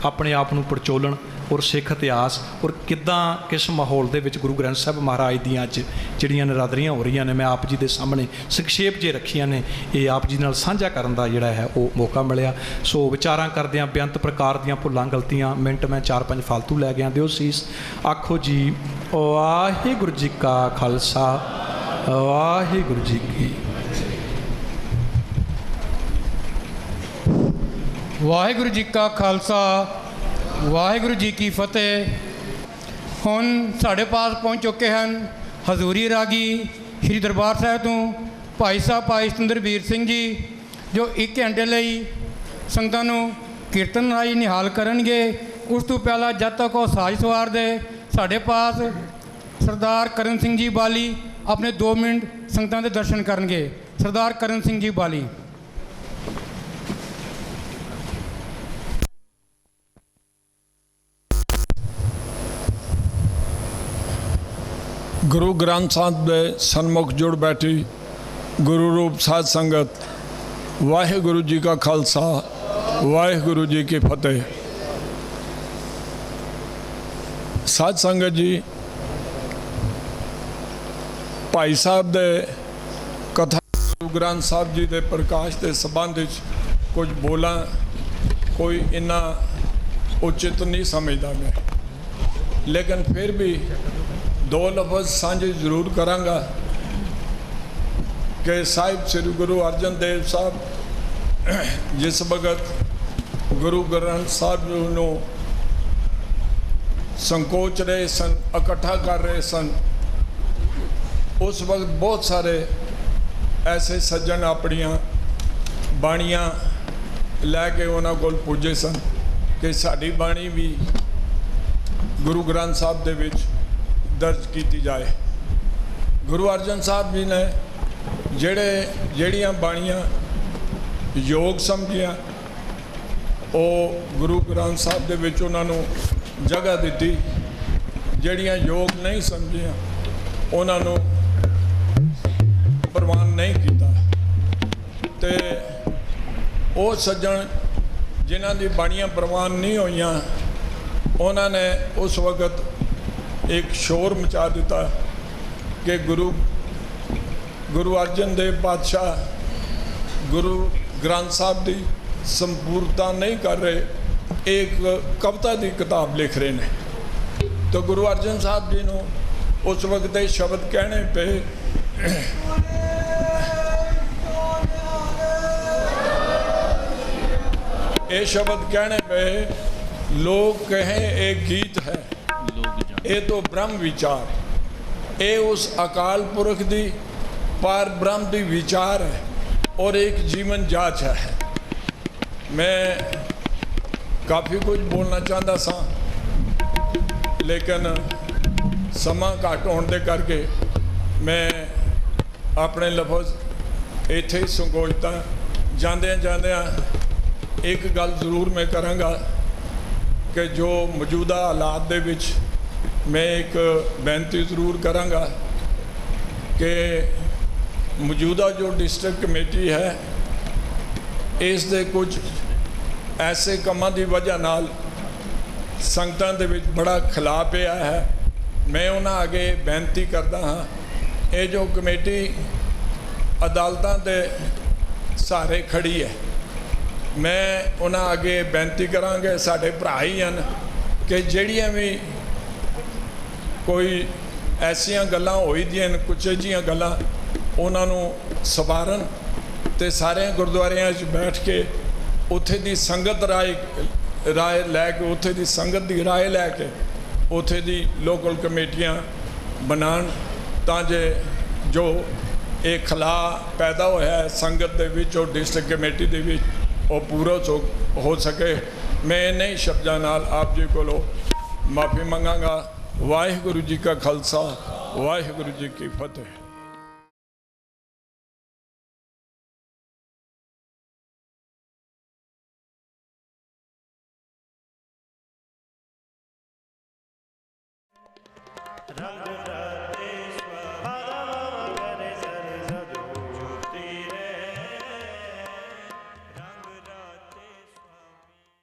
ਆਪਣੇ ਆਪ ਨੂੰ ਪਰਚੋਲਣ ਔਰ ਸਿੱਖ ਇਤਿਹਾਸ ਔਰ ਕਿੱਦਾਂ ਕਿਸ ਮਾਹੌਲ ਦੇ ਵਿੱਚ ਗੁਰੂ ਗ੍ਰੰਥ ਸਾਹਿਬ ਮਹਾਰਾਜ ਦੀਆਂ ਅੱਜ ਜਿਹੜੀਆਂ ਨਰਾਦਰੀਆਂ ਹੋ ਰਹੀਆਂ ਨੇ, ਮੈਂ ਆਪ ਜੀ ਦੇ ਸਾਹਮਣੇ ਸੰਖੇਪ ਜੇ ਰੱਖੀਆਂ ਨੇ, ਇਹ ਆਪ ਜੀ ਨਾਲ ਸਾਂਝਾ ਕਰਨ ਦਾ ਜਿਹੜਾ ਹੈ ਉਹ ਮੌਕਾ ਮਿਲਿਆ। ਸੋ ਵਿਚਾਰਾਂ ਕਰਦਿਆਂ ਬੇਅੰਤ ਪ੍ਰਕਾਰ ਦੀਆਂ ਭੁੱਲਾਂ ਗਲਤੀਆਂ ਮਿੰਟ ਮੈਂ 4-5 ਫਾਲਤੂ ਲੈ ਗਿਆ, ਦਿਓ ਸੀਸ। ਆਖੋ ਜੀ ਵਾਹਿਗੁਰੂ ਜੀ ਕਾ ਖਾਲਸਾ, ਵਾਹਿਗੁਰੂ ਜੀ ਕੀ ਵਾਹਿਗੁਰੂ ਜੀ ਕਾ ਖਾਲਸਾ, ਵਾਹਿਗੁਰੂ ਜੀ ਕੀ ਫਤਿਹ। ਹੁਣ ਸਾਡੇ ਪਾਸ ਪਹੁੰਚ ਚੁੱਕੇ ਹਨ ਹਜ਼ੂਰੀ ਰਾਗੀ ਸ਼੍ਰੀ ਦਰਬਾਰ ਸਾਹਿਬ ਤੋਂ ਭਾਈ ਸਾਹਿਬ ਭਾਈ ਸਤਿੰਦਰਵੀਰ ਸਿੰਘ ਜੀ, ਜੋ 1 ਘੰਟੇ ਲਈ ਸੰਗਤਾਂ ਨੂੰ ਕੀਰਤਨ ਰਾਹੀਂ ਨਿਹਾਲ ਕਰਨਗੇ। ਉਸ ਤੋਂ ਪਹਿਲਾਂ ਜਦ ਤੱਕ ਉਹ ਸਾਜ਼ ਸਵਾਰਦੇ, ਸਾਡੇ ਪਾਸ ਸਰਦਾਰ ਕਰਨ ਸਿੰਘ ਜੀ ਬਾਲੀ ਆਪਣੇ 2 ਮਿੰਟ ਸੰਗਤਾਂ ਦੇ ਦਰਸ਼ਨ ਕਰਨਗੇ। ਸਰਦਾਰ ਕਰਨ ਸਿੰਘ ਜੀ ਬਾਲੀ। ਗੁਰੂ ਗ੍ਰੰਥ ਸਾਹਿਬ ਦੇ ਸਨਮੁਖ ਜੁੜ ਬੈਠੀ ਗੁਰੂ ਰੂਪ ਸਾਧ ਸੰਗਤ, ਵਾਹਿਗੁਰੂ ਜੀ ਕਾ ਖਾਲਸਾ, ਵਾਹਿਗੁਰੂ ਜੀ ਕੀ ਫਤਿਹ। ਸਾਧ ਸੰਗਤ ਜੀ, ਭਾਈ ਸਾਹਿਬ ਦੇ ਕਥਾ ਗੁਰੂ ਗ੍ਰੰਥ ਸਾਹਿਬ ਜੀ ਦੇ ਪ੍ਰਕਾਸ਼ ਦੇ ਸੰਬੰਧ ਵਿੱਚ ਕੁਝ ਬੋਲਾਂ ਕੋਈ ਇੰਨਾ ਉਚਿਤ ਨਹੀਂ ਸਮਝਦਾ ਮੈਂ, ਲੇਕਿਨ ਫਿਰ ਵੀ 2 ਲਫ਼ਜ਼ ਸਾਂਝੇ ਜ਼ਰੂਰ ਕਰਾਂਗਾ ਕਿ ਸਾਹਿਬ ਸ੍ਰੀ ਗੁਰੂ ਅਰਜਨ ਦੇਵ ਸਾਹਿਬ ਜਿਸ ਵਕਤ ਗੁਰੂ ਗ੍ਰੰਥ ਸਾਹਿਬ ਨੂੰ ਸੰਕੋਚ ਰਹੇ ਸਨ, ਇਕੱਠਾ ਕਰ ਰਹੇ ਸਨ, ਉਸ ਵਕਤ ਬਹੁਤ ਸਾਰੇ ਐਸੇ ਸੱਜਣ ਆਪਣੀਆਂ ਬਾਣੀਆਂ ਲੈ ਕੇ ਉਹਨਾਂ ਕੋਲ ਪੁੱਜੇ ਸਨ ਕਿ ਸਾਡੀ ਬਾਣੀ ਵੀ ਗੁਰੂ ਗ੍ਰੰਥ ਸਾਹਿਬ ਦੇ ਵਿੱਚ ਦਰਜ ਕੀਤੀ ਜਾਏ। ਗੁਰੂ ਅਰਜਨ ਸਾਹਿਬ ਜੀ ਨੇ ਜਿਹੜੀਆਂ ਬਾਣੀਆਂ ਯੋਗ ਸਮਝੀਆਂ, ਉਹ ਗੁਰੂ ਗ੍ਰੰਥ ਸਾਹਿਬ ਦੇ ਵਿੱਚ ਉਹਨਾਂ ਨੂੰ ਜਗ੍ਹਾ ਦਿੱਤੀ। ਜਿਹੜੀਆਂ ਯੋਗ ਨਹੀਂ ਸਮਝੀਆਂ ਉਹਨਾਂ ਨੂੰ ਪ੍ਰਵਾਨ ਨਹੀਂ ਕੀਤਾ। ਤੇ ਉਹ ਸੱਜਣ ਜਿਨ੍ਹਾਂ ਦੀ ਬਾਣੀਆਂ ਪ੍ਰਵਾਨ ਨਹੀਂ ਹੋਈਆਂ, ਉਹਨਾਂ ਨੇ ਉਸ ਵਕਤ ਇੱਕ ਸ਼ੋਰ ਮਚਾ ਦਿੱਤਾ ਕਿ ਗੁਰੂ ਅਰਜਨ ਦੇਵ ਪਾਤਸ਼ਾਹ ਗੁਰੂ ਗ੍ਰੰਥ ਸਾਹਿਬ ਦੀ ਸੰਪੂਰਨਤਾ ਨਹੀਂ ਕਰ ਰਹੇ, ਇੱਕ ਕਵਿਤਾ ਦੀ ਕਿਤਾਬ ਲਿਖ ਰਹੇ ਨੇ। ਤਾਂ ਗੁਰੂ ਅਰਜਨ ਸਾਹਿਬ ਜੀ ਨੂੰ ਉਸ ਵਕਤ ਇਹ ਸ਼ਬਦ ਕਹਿਣੇ ਪਏ, ਇਹ ਸ਼ਬਦ ਕਹਿਣੇ ਪਏ, ਲੋਕ ਕਹੇ ਇਹ ਗੀਤ ਹੈ, ਇਹ तो ब्रह्म विचार, ये उस अकाल पुरख दी पार ब्रह्म दी विचार है और एक जीवन जाच है। मैं काफ़ी कुछ बोलना चाहता सा, लेकिन समा घट होने दे करके मैं अपने लफज इत्थे ही संकोचता। जांदे जांदे एक गल जरूर मैं करांगा कि जो मौजूदा हालात दे विच मैं एक बेनती ज़रूर करांगा कि मौजूदा जो डिस्ट्रिक्ट कमेटी है इस दे कुछ ऐसे कामां दी वजह नाल संगतां दे विच बड़ा खिला पिया है। मैं उन्हां अगे बेनती करदा हाँ, ये जो कमेटी अदालतां दे सहारे खड़ी है, मैं उन्हां अगे बेनती करांगे, साडे भरा ही हैं कि जिहड़ियां भी कोई ऐसियां गल्लां होई दियां कुछ जिहियां गल्लां उन्हां नूं सवारन ते सारे गुरुद्वारियां 'च बैठ के उत्थे दी संगत राय लैके उत्थे दी संगत दी राय लैके उत्थे दी लोकल कमेटियां बनान तां जे जो एक खला पैदा होया है संगत दे विच और डिस्ट्रिक्ट कमेटी दे विच वो पूरा हो सके। मैं इन्ने ही शब्दां नाल आप जी कोलों माफ़ी मंगांगा। वाहिगुरु जी का खालसा, वाहिगुरु जी की फतेह। रंग